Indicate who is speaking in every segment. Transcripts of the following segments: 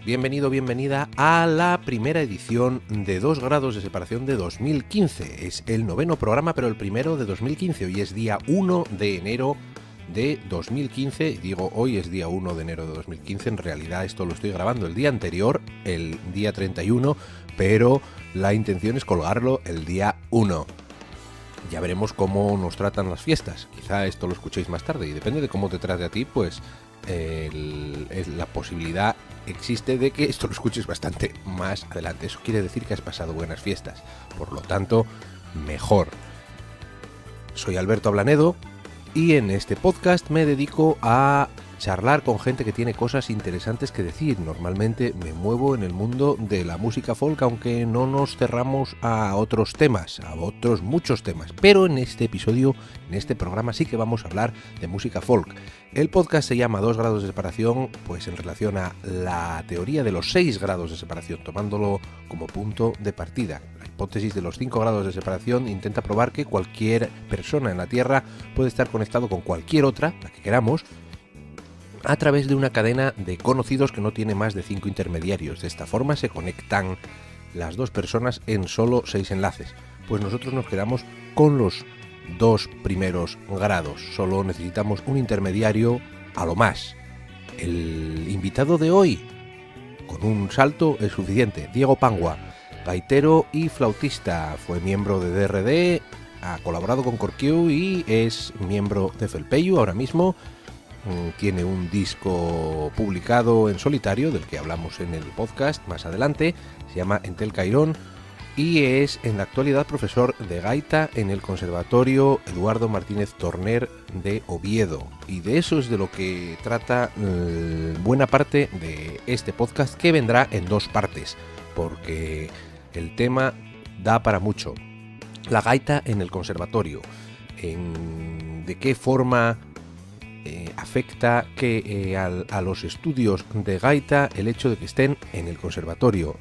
Speaker 1: Bienvenido, bienvenida a la primera edición de 2 grados de separación de 2015. Es el 9º programa, pero el primero de 2015. Hoy es día 1 de enero de 2015. Digo, hoy es día 1 de enero de 2015. En realidad esto lo estoy grabando el día anterior, el día 31, pero la intención es colgarlo el día 1. Ya veremos cómo nos tratan las fiestas. Quizá esto lo escuchéis más tarde y depende de cómo te trate a ti, pues la posibilidad existe de que esto lo escuches bastante más adelante. Eso quiere decir que has pasado buenas fiestas. Por lo tanto, mejor. Soy Alberto Ablanedo y en este podcast me dedico a charlar con gente que tiene cosas interesantes que decir. Normalmente me muevo en el mundo de la música folk, aunque no nos cerramos a otros temas, a otros muchos temas. Pero en este episodio, en este programa, sí que vamos a hablar de música folk. El podcast se llama 2 grados de separación, pues en relación a la teoría de los 6 grados de separación, tomándolo como punto de partida. La hipótesis de los 5 grados de separación intenta probar que cualquier persona en la Tierra puede estar conectado con cualquier otra, la que queramos, a través de una cadena de conocidos que no tiene más de 5 intermediarios. De esta forma se conectan las dos personas en solo 6 enlaces. Pues nosotros nos quedamos con los 2 primeros grados. Solo necesitamos un intermediario a lo más. El invitado de hoy, con un salto es suficiente. Diego Pangua, gaitero y flautista. Fue miembro de DRD, ha colaborado con Corkiu y es miembro de Felpeyu ahora mismo. Tiene un disco publicado en solitario, del que hablamos en el podcast más adelante, se llama Entel Cairón, y es en la actualidad profesor de gaita en el Conservatorio Eduardo Martínez Torner de Oviedo. Y de eso es de lo que trata buena parte de este podcast, que vendrá en 2 partes, porque el tema da para mucho. La gaita en el conservatorio, de qué forma afecta a los estudios de gaita el hecho de que estén en el conservatorio,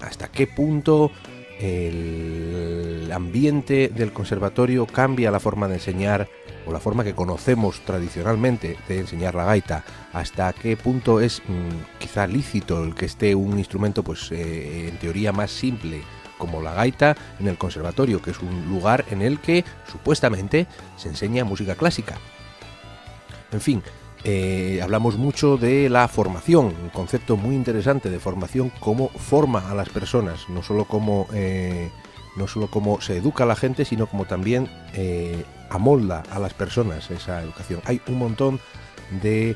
Speaker 1: hasta qué punto el ambiente del conservatorio cambia la forma de enseñar o la forma que conocemos tradicionalmente de enseñar la gaita, hasta qué punto es quizá lícito el que esté un instrumento pues en teoría más simple como la gaita en el conservatorio, que es un lugar en el que supuestamente se enseña música clásica. En fin, hablamos mucho de la formación, un concepto muy interesante de formación, cómo forma a las personas, no solo cómo se educa a la gente, sino como también amolda a las personas esa educación. Hay un montón de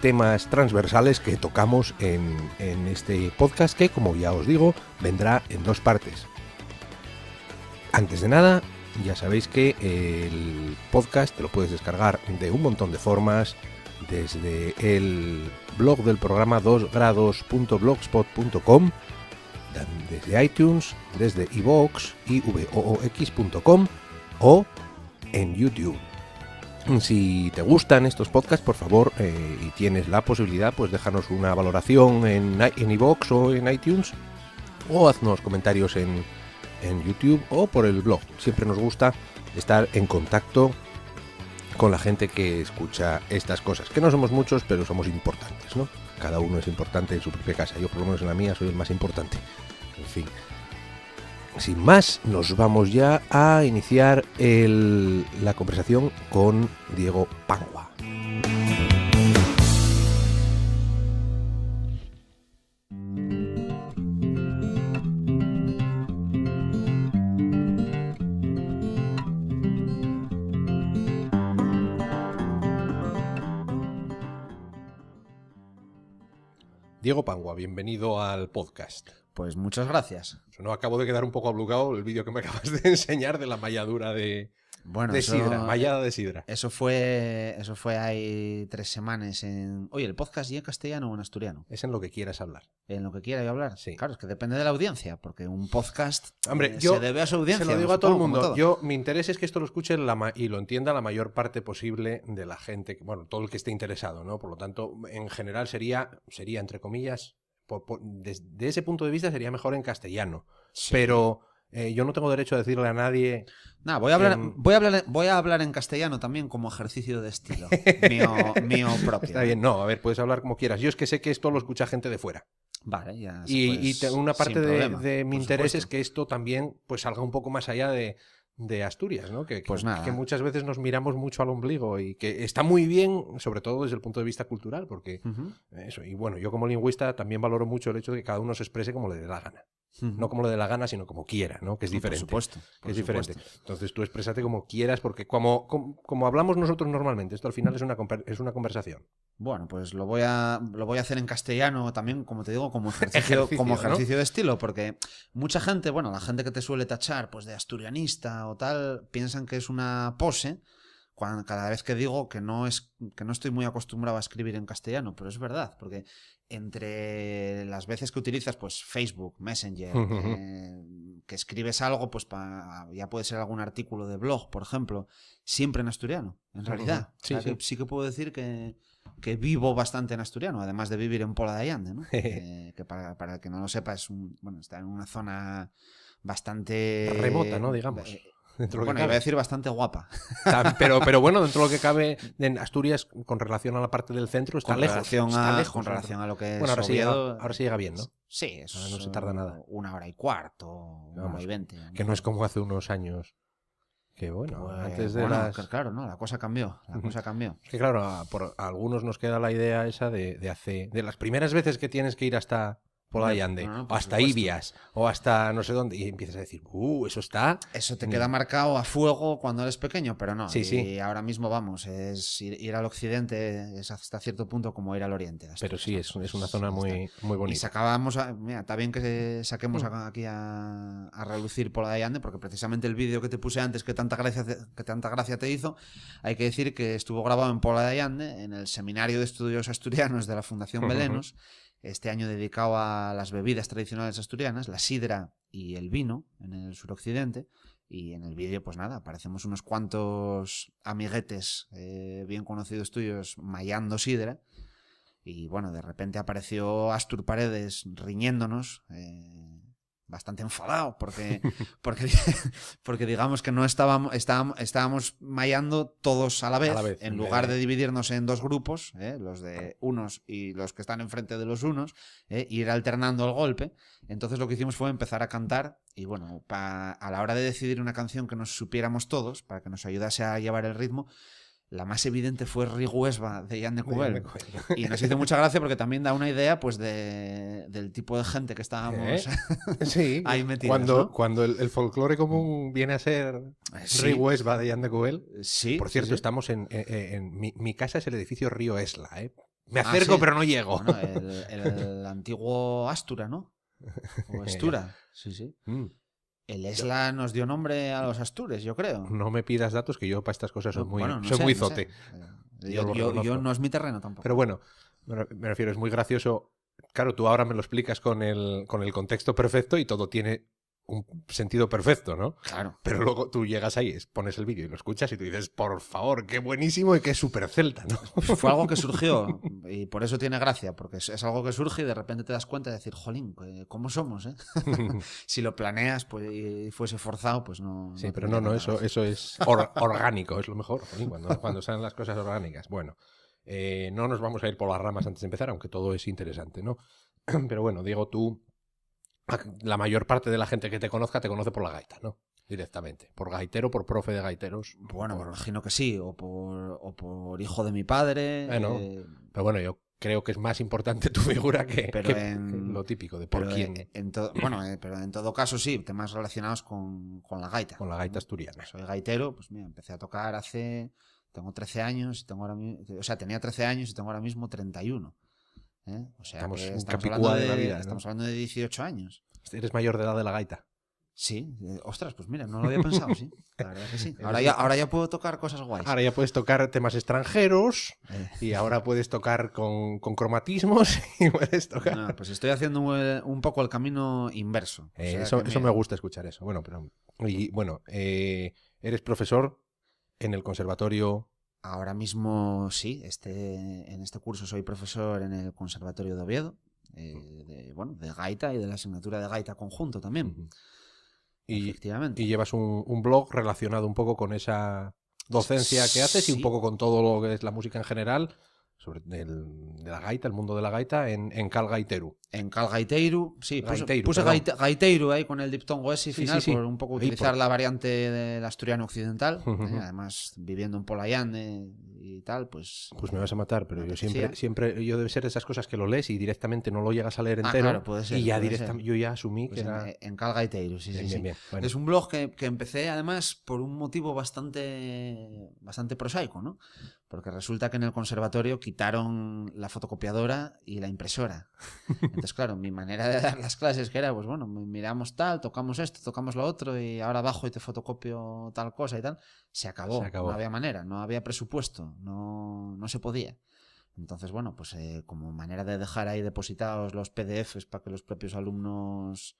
Speaker 1: temas transversales que tocamos en este podcast, que, como ya os digo, vendrá en 2 partes. Antes de nada, ya sabéis que el podcast te lo puedes descargar de un montón de formas, desde el blog del programa 2grados.blogspot.com, desde iTunes, desde iVoox y voox.com o en YouTube. Si te gustan estos podcasts, por favor, y tienes la posibilidad, pues déjanos una valoración en iVoox o en iTunes, o haznos comentarios en YouTube o por el blog. Siempre nos gusta estar en contacto con la gente que escucha estas cosas, que no somos muchos, pero somos importantes, ¿no? Cada uno es importante en su propia casa. Yo, por lo menos en la mía, soy el más importante. En fin, sin más, nos vamos ya a iniciar la conversación con Diego Pangua. Diego Pangua, bienvenido al podcast.
Speaker 2: Pues muchas gracias.
Speaker 1: No, acabo de quedar un poco ablugado el vídeo que me acabas de enseñar de la malladura de sidra, mallada de sidra.
Speaker 2: Eso fue ahí 3 semanas Oye, ¿el podcast ya en castellano o en asturiano?
Speaker 1: Es en lo que quieras hablar.
Speaker 2: ¿En lo que quiera yo hablar?
Speaker 1: Sí.
Speaker 2: Claro, es que depende de la audiencia, porque un podcast
Speaker 1: se
Speaker 2: debe a su audiencia.
Speaker 1: Se lo digo a todo el mundo. Mi interés es que esto lo escuche y lo entienda la mayor parte posible de la gente, bueno, todo el que esté interesado, ¿no? Por lo tanto, en general sería entre comillas, desde ese punto de vista sería mejor en castellano. Sí. Pero yo no tengo derecho a decirle a nadie...
Speaker 2: Nah, voy a hablar en castellano también como ejercicio de estilo. mío propio.
Speaker 1: Está bien, no, a ver, puedes hablar como quieras. Yo es que sé que esto lo escucha gente de fuera.
Speaker 2: Vale, ya.
Speaker 1: Una parte
Speaker 2: problema,
Speaker 1: de mi interés
Speaker 2: supuesto.
Speaker 1: es que esto también pues salga un poco más allá de Asturias, ¿no?
Speaker 2: Pues nada.
Speaker 1: Que muchas veces nos miramos mucho al ombligo y que está muy bien, sobre todo desde el punto de vista cultural, porque eso, y bueno, yo como lingüista también valoro mucho el hecho de que cada uno se exprese como le dé la gana. No como le dé la gana, sino como quiera, ¿no? Que es diferente.
Speaker 2: Por supuesto.
Speaker 1: Es diferente. Entonces tú exprésate como quieras, porque como hablamos nosotros normalmente, esto al final es una conversación.
Speaker 2: Bueno, pues lo voy a hacer en castellano también, como te digo, como ejercicio de estilo, porque mucha gente, bueno, la gente que te suele tachar pues de asturianista o tal, piensan que es una pose cada vez que digo que no estoy muy acostumbrado a escribir en castellano, pero es verdad, porque entre las veces que utilizas pues Facebook, Messenger, que escribes algo, pues ya puede ser algún artículo de blog, por ejemplo, siempre en asturiano, en realidad.
Speaker 1: Sí,
Speaker 2: que sí que puedo decir que vivo bastante en asturiano, además de vivir en Pola de Allande, ¿no? Que para el que no lo sepa, está en una zona bastante...
Speaker 1: remota, ¿no? Digamos.
Speaker 2: Bueno, iba a decir bastante guapa.
Speaker 1: Pero bueno, dentro de lo que cabe, en Asturias, con relación a la parte del centro, está lejos.
Speaker 2: Con relación a lo que
Speaker 1: bueno,
Speaker 2: es Oviedo,
Speaker 1: ahora sí llega bien, ¿no?
Speaker 2: Sí, eso
Speaker 1: no se tarda nada.
Speaker 2: 1 hora y cuarto, 1 hora y 20.
Speaker 1: Que no es como hace unos años. Que bueno,
Speaker 2: pues,
Speaker 1: antes de las...
Speaker 2: Claro, no, la cosa cambió.
Speaker 1: Es que claro, a algunos nos queda la idea esa de las primeras veces que tienes que ir hasta Pola de Allande, o hasta Ibias, o hasta no sé dónde, y empiezas a decir, eso está...
Speaker 2: Eso te queda marcado a fuego cuando eres pequeño, pero no.
Speaker 1: Sí.
Speaker 2: Y ahora mismo, vamos, es ir al occidente es hasta cierto punto como ir al oriente.
Speaker 1: Pero sí, es una zona muy bonita.
Speaker 2: Y sacábamos, mira, está bien que saquemos aquí a relucir Pola de Allande, porque precisamente el vídeo que te puse antes que tanta gracia te hizo, hay que decir que estuvo grabado en Pola de Allande, en el Seminario de Estudios Asturianos de la Fundación Belenos, este año dedicado a las bebidas tradicionales asturianas, la sidra y el vino en el suroccidente. Y en el vídeo, pues nada, aparecemos unos cuantos amiguetes bien conocidos tuyos mayando sidra. Y bueno, de repente apareció Astur Paredes riñéndonos, bastante enfadado, porque digamos que no estábamos mayando todos a la vez en lugar de dividirnos en dos grupos, los de unos y los que están enfrente de los unos, ir alternando el golpe. Entonces lo que hicimos fue empezar a cantar y bueno, a la hora de decidir una canción que nos supiéramos todos, para que nos ayudase a llevar el ritmo, la más evidente fue Riguesba de Jan de Cubel. Y nos hizo mucha gracia porque también da una idea pues del tipo de gente que estábamos ahí metidos.
Speaker 1: Cuando el folclore común viene a ser Riguesba de Jan de Cubel.
Speaker 2: Sí.
Speaker 1: Por cierto, estamos en mi casa es el edificio Río Esla. Me acerco, pero no llego.
Speaker 2: Bueno, el antiguo Astura, ¿no? O Estura. Sí. El Esla nos dio nombre a los Astures, yo creo.
Speaker 1: No me pidas datos, que yo para estas cosas soy muy zote.
Speaker 2: Yo no es mi terreno tampoco.
Speaker 1: Pero bueno, me refiero, es muy gracioso. Claro, tú ahora me lo explicas con el contexto perfecto y todo tiene un sentido perfecto, ¿no?
Speaker 2: Claro.
Speaker 1: Pero luego tú llegas ahí, pones el vídeo y lo escuchas y tú dices, por favor, qué buenísimo y qué súper celta, ¿no?
Speaker 2: Fue algo que surgió y por eso tiene gracia, porque es algo que surge y de repente te das cuenta de decir, jolín, ¿cómo somos, eh? Si lo planeas pues, y fuese forzado, pues no...
Speaker 1: Sí, pero no, eso es orgánico, es lo mejor, jolín, cuando salen las cosas orgánicas. Bueno, no nos vamos a ir por las ramas antes de empezar, aunque todo es interesante, ¿no? Pero bueno, Diego, tú... La mayor parte de la gente que te conozca te conoce por la gaita, ¿no? Directamente. Por gaitero, por profe de gaiteros.
Speaker 2: Bueno, me imagino que sí. O por hijo de mi padre.
Speaker 1: Bueno, pero bueno, yo creo que es más importante tu figura que lo típico de por quién.
Speaker 2: Pero en todo caso sí, temas relacionados con la gaita.
Speaker 1: Con la gaita asturiana.
Speaker 2: Soy gaitero, pues mira, empecé a tocar tengo 13 años y tengo ahora mismo... O sea, tenía 13 años y tengo ahora mismo 31. O sea, estamos hablando
Speaker 1: de la vida, ¿no?
Speaker 2: Estamos hablando de 18 años.
Speaker 1: ¿Eres mayor de edad de la gaita?
Speaker 2: Sí. Ostras, pues mira, no lo había pensado, sí. La verdad que sí. Ahora ya puedo tocar cosas guays.
Speaker 1: Ahora ya puedes tocar temas extranjeros y ahora puedes tocar con cromatismos y puedes tocar...
Speaker 2: No, pues estoy haciendo un poco el camino inverso. O sea,
Speaker 1: eso me gusta escuchar eso. Bueno, eres profesor en el conservatorio...
Speaker 2: Ahora mismo sí, en este curso soy profesor en el Conservatorio de Oviedo, de gaita y de la asignatura de gaita conjunto también. Efectivamente.
Speaker 1: Y llevas un blog relacionado un poco con esa docencia que haces y un
Speaker 2: Sí.
Speaker 1: poco con todo lo que es la música en general, sobre de la gaita, el mundo de la gaita, en Cal Gaiteru.
Speaker 2: En Cal Gaiteiro, sí,
Speaker 1: Gaiteiro,
Speaker 2: puse
Speaker 1: perdón.
Speaker 2: Gaiteiro ahí con el diptongo ese
Speaker 1: Sí, sí,
Speaker 2: final
Speaker 1: sí.
Speaker 2: por un poco
Speaker 1: Ahí,
Speaker 2: utilizar la variante del asturiano occidental.
Speaker 1: Ujú.
Speaker 2: Además, viviendo en Polayande y tal, pues
Speaker 1: Pues me vas a matar, pero
Speaker 2: me
Speaker 1: yo
Speaker 2: apetecía.
Speaker 1: yo debe ser de esas cosas que lo lees y directamente no lo llegas a leer entero.
Speaker 2: Claro, puede ser,
Speaker 1: Y ya
Speaker 2: puede ser.
Speaker 1: directamente, yo ya asumí
Speaker 2: Pues
Speaker 1: que era...
Speaker 2: en Cal Gaiteiro, sí,
Speaker 1: Bien,
Speaker 2: sí,
Speaker 1: bien,
Speaker 2: sí.
Speaker 1: bien. Bueno.
Speaker 2: Es un blog que empecé además por un motivo bastante prosaico, ¿no? Porque resulta que en el conservatorio quitaron la fotocopiadora y la impresora. Entonces, claro, mi manera de dar las clases que era, pues bueno, miramos tal, tocamos esto, tocamos lo otro y ahora bajo y te fotocopio tal cosa y tal, se acabó.
Speaker 1: Se acabó.
Speaker 2: No había manera, no había presupuesto, no se podía. Entonces, bueno, pues como manera de dejar ahí depositados los PDFs para que los propios alumnos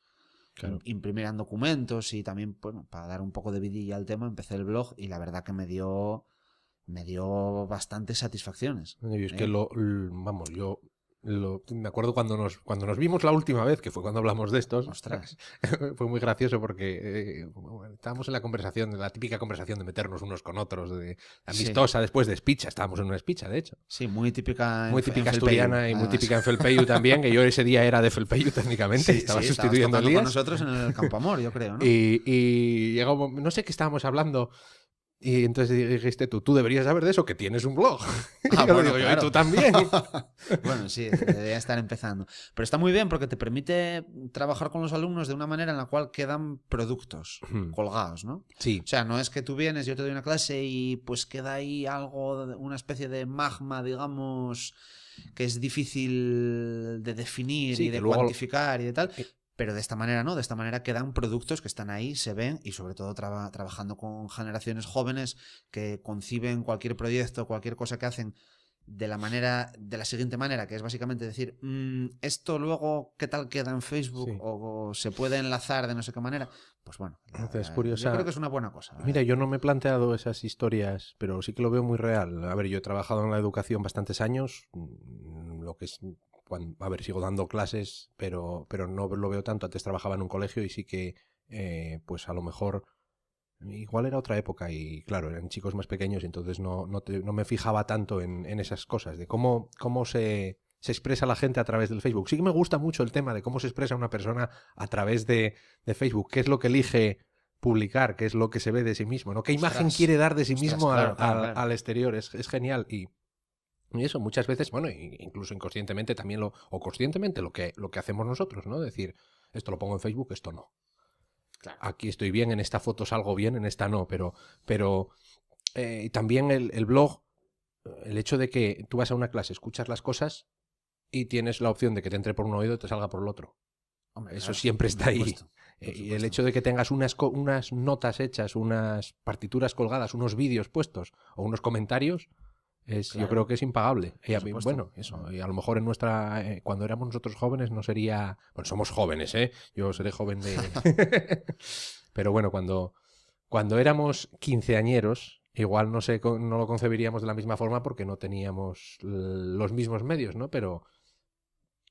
Speaker 1: Claro.
Speaker 2: imprimieran documentos y también, bueno, para dar un poco de vidilla al tema, empecé el blog y la verdad que me dio bastantes satisfacciones.
Speaker 1: Yo es que vamos, me acuerdo cuando nos vimos la última vez, que fue cuando hablamos de estos.
Speaker 2: Ostras.
Speaker 1: Fue muy gracioso porque estábamos en la conversación, la típica conversación de meternos unos con otros, de amistosa, después de espicha. Estábamos en una espicha, de hecho.
Speaker 2: Sí, muy típica
Speaker 1: Muy típica
Speaker 2: en
Speaker 1: asturiana
Speaker 2: Felpeyu,
Speaker 1: y muy
Speaker 2: además.
Speaker 1: típica en Felpeyu también, que yo ese día era de Felpeyu técnicamente, estaba sustituyendo a
Speaker 2: con
Speaker 1: Elías.
Speaker 2: nosotros en el Campo Amor, yo creo, ¿no?
Speaker 1: Y llegó, no sé qué estábamos hablando. Y entonces dijiste tú deberías saber de eso, que tienes un blog. Y yo
Speaker 2: bueno,
Speaker 1: digo yo,
Speaker 2: claro.
Speaker 1: y tú también.
Speaker 2: Bueno, sí, debería estar empezando. Pero está muy bien porque te permite trabajar con los alumnos de una manera en la cual quedan productos colgados, ¿no?
Speaker 1: Sí.
Speaker 2: O sea, no es que tú vienes, yo te doy una clase y pues queda ahí algo, una especie de magma, digamos, que es difícil de definir
Speaker 1: Sí,
Speaker 2: y de
Speaker 1: luego
Speaker 2: cuantificar y de tal. Pero de esta manera no, de esta manera quedan productos que están ahí, se ven y sobre todo trabajando con generaciones jóvenes que conciben cualquier proyecto, cualquier cosa que hacen de la siguiente manera, que es básicamente decir, esto luego, ¿qué tal queda en Facebook?
Speaker 1: Sí.
Speaker 2: O se puede enlazar de no sé qué manera. Pues bueno,
Speaker 1: Entonces, curiosa.
Speaker 2: yo creo que es una buena cosa.
Speaker 1: Mira, yo no me he planteado esas historias, pero sí que lo veo muy real. A ver, yo he trabajado en la educación bastantes años, lo que es... a ver, sigo dando clases, pero no lo veo tanto. Antes trabajaba en un colegio y sí que, pues a lo mejor, igual era otra época y claro, eran chicos más pequeños y entonces no me fijaba tanto en esas cosas, de cómo se expresa la gente a través del Facebook. Sí que me gusta mucho el tema de cómo se expresa una persona a través de Facebook, qué es lo que elige publicar, qué es lo que se ve de sí mismo, ¿no? ¿Qué imagen quiere dar de sí mismo
Speaker 2: claro.
Speaker 1: al exterior? Es genial y eso muchas veces, bueno, incluso inconscientemente también o conscientemente lo que hacemos nosotros, ¿no? Decir, esto lo pongo en Facebook, esto no.
Speaker 2: Claro.
Speaker 1: Aquí estoy bien, en esta foto salgo bien, en esta no, pero también el blog, el hecho de que tú vas a una clase, escuchas las cosas y tienes la opción de que te entre por un oído y te salga por el otro.
Speaker 2: Hombre,
Speaker 1: eso
Speaker 2: claro,
Speaker 1: siempre está ahí.
Speaker 2: supuesto.
Speaker 1: Y el hecho de que tengas unas notas hechas, unas partituras colgadas, unos vídeos puestos o unos comentarios, yo creo que es impagable. Y bueno, eso. Y a lo mejor en cuando éramos nosotros jóvenes no sería... Bueno, somos jóvenes, ¿eh? Yo seré joven de... Pero bueno, cuando éramos quinceañeros, igual no lo concebiríamos de la misma forma porque no teníamos los mismos medios, ¿no? Pero...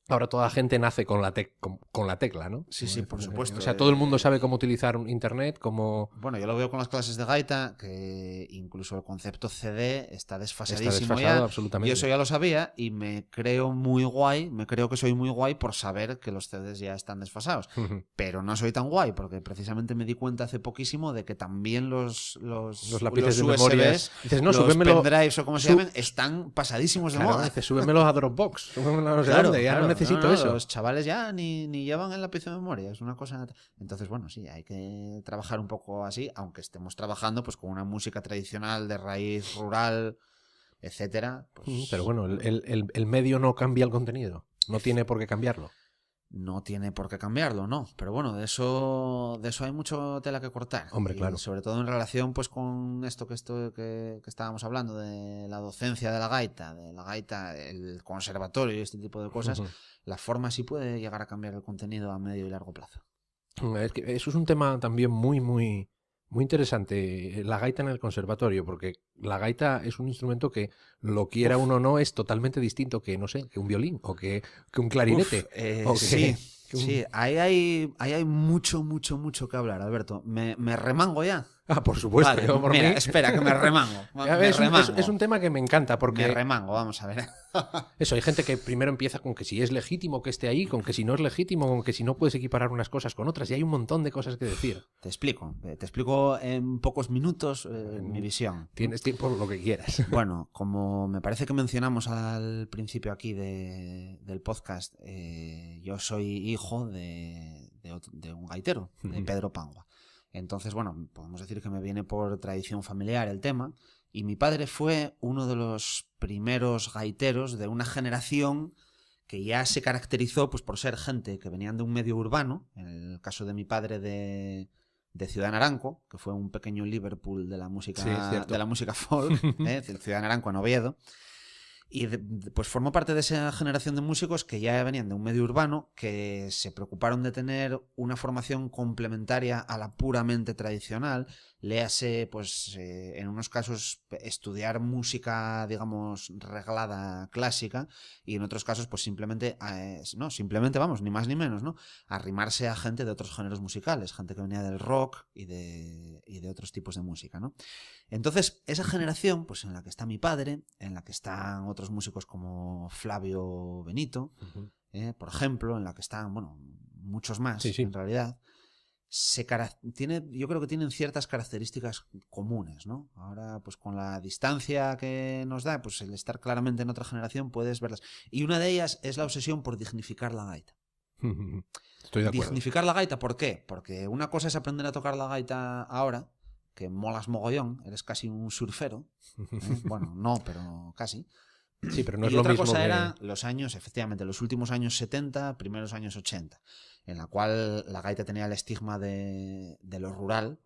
Speaker 1: Ahora toda la gente nace con la tecla, ¿no?
Speaker 2: Sí, por supuesto.
Speaker 1: O sea, todo el mundo sabe cómo utilizar internet, cómo...
Speaker 2: Bueno, yo lo veo con las clases de gaita, que incluso el concepto CD está desfasadísimo.
Speaker 1: Está desfasado,
Speaker 2: ya.
Speaker 1: absolutamente.
Speaker 2: Y eso ya lo sabía y me creo que soy muy guay por saber que los CDs ya están desfasados. Pero no soy tan guay porque precisamente me di cuenta hace poquísimo de que también los
Speaker 1: lápices de
Speaker 2: USBs,
Speaker 1: memoria. Dices, no,
Speaker 2: los
Speaker 1: súbemelo,
Speaker 2: pendrives o como se llamen, están pasadísimos de moda.
Speaker 1: Dices, súbemelo a Dropbox, súbemelo a no sé dónde, ya no necesito eso.
Speaker 2: Los chavales ya ni llevan el lápiz de memoria, es una cosa... Entonces, bueno, sí, hay que trabajar un poco así, aunque estemos trabajando pues con una música tradicional de raíz rural, etcétera. Pues...
Speaker 1: Pero bueno, el medio no cambia el contenido, no tiene por qué cambiarlo.
Speaker 2: No tiene por qué cambiarlo, no. Pero bueno, de eso hay mucho tela que cortar.
Speaker 1: Hombre, claro.
Speaker 2: Y sobre todo en relación pues con esto que estábamos hablando, de la docencia de la gaita, el conservatorio y este tipo de cosas, la forma sí puede llegar a cambiar el contenido a medio y largo plazo.
Speaker 1: Es que eso es un tema también muy, muy, muy interesante, la gaita en el conservatorio, porque la gaita es un instrumento que, lo quiera uno o no, es totalmente distinto que, no sé, que un violín o que un clarinete.
Speaker 2: Sí. Sí, ahí hay mucho, mucho, mucho que hablar, Alberto. ¿Me remango ya?
Speaker 1: Ah, por supuesto.
Speaker 2: Vale,
Speaker 1: yo por
Speaker 2: mira,
Speaker 1: mí.
Speaker 2: espera, que me remango.
Speaker 1: Ya
Speaker 2: Me
Speaker 1: ves,
Speaker 2: remango.
Speaker 1: es un tema que me encanta
Speaker 2: Me
Speaker 1: porque
Speaker 2: remango, vamos a ver.
Speaker 1: eso, hay gente que primero empieza con que si es legítimo que esté ahí, con que si no es legítimo, con que si no puedes equiparar unas cosas con otras, y hay un montón de cosas que decir.
Speaker 2: Te explico en pocos minutos mi visión.
Speaker 1: Tienes tiempo lo que quieras.
Speaker 2: Bueno, como me parece que mencionamos al principio aquí del podcast, yo soy hijo de un gaitero, de Pedro Pangua. Entonces, bueno, podemos decir que me viene por tradición familiar el tema. Y mi padre fue uno de los primeros gaiteros de una generación que ya se caracterizó pues, por ser gente que venían de un medio urbano, en el caso de mi padre de Ciudad Naranco, que fue un pequeño Liverpool de la música, de la música folk, Ciudad Naranco en Oviedo. Y pues formó parte de esa generación de músicos que ya venían de un medio urbano, que se preocuparon de tener una formación complementaria a la puramente tradicional, léase, pues en unos casos estudiar música, digamos, reglada clásica, y en otros casos, pues simplemente, vamos, ni más ni menos, ¿no? Arrimarse a gente de otros géneros musicales, gente que venía del rock y de otros tipos de música, ¿no? Entonces, esa generación, pues en la que está mi padre, en la que están otros músicos como Flavio Benito, por ejemplo, en la que están, bueno, muchos más, en realidad, yo creo que tienen ciertas características comunes, ¿no? Ahora, pues con la distancia que nos da, pues el estar claramente en otra generación, puedes verlas. Y una de ellas es la obsesión por dignificar la gaita.
Speaker 1: Estoy de acuerdo.
Speaker 2: Dignificar la gaita, ¿por qué? Porque una cosa es aprender a tocar la gaita ahora, que molas mogollón, eres casi un surfero. Bueno, no, pero casi.
Speaker 1: Sí, pero no
Speaker 2: y
Speaker 1: es lo
Speaker 2: otra
Speaker 1: mismo
Speaker 2: cosa
Speaker 1: que...
Speaker 2: era los años, efectivamente, los últimos años 70, primeros años 80, en la cual la gaita tenía el estigma de lo rural,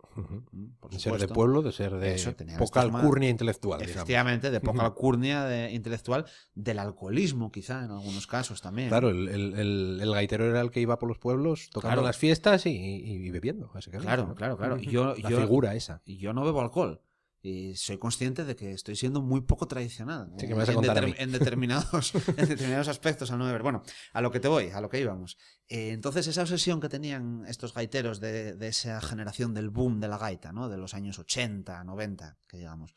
Speaker 2: por
Speaker 1: de
Speaker 2: supuesto.
Speaker 1: ser de pueblo, de ser de poca alcurnia intelectual.
Speaker 2: Efectivamente, digamos. De poca alcurnia intelectual, del alcoholismo quizá en algunos casos también.
Speaker 1: Claro, el gaitero era el que iba por los pueblos tocando las fiestas y bebiendo.
Speaker 2: Claro, claro, claro.
Speaker 1: La figura esa.
Speaker 2: Y yo no bebo alcohol. Y soy consciente de que estoy siendo muy poco tradicional,
Speaker 1: sí, que me vas a contar a mí.
Speaker 2: en determinados aspectos al no beber. Bueno, a lo que te voy, a lo que íbamos. Entonces, esa obsesión que tenían estos gaiteros de esa generación del boom de la gaita, ¿no? De los años 80, 90, que digamos,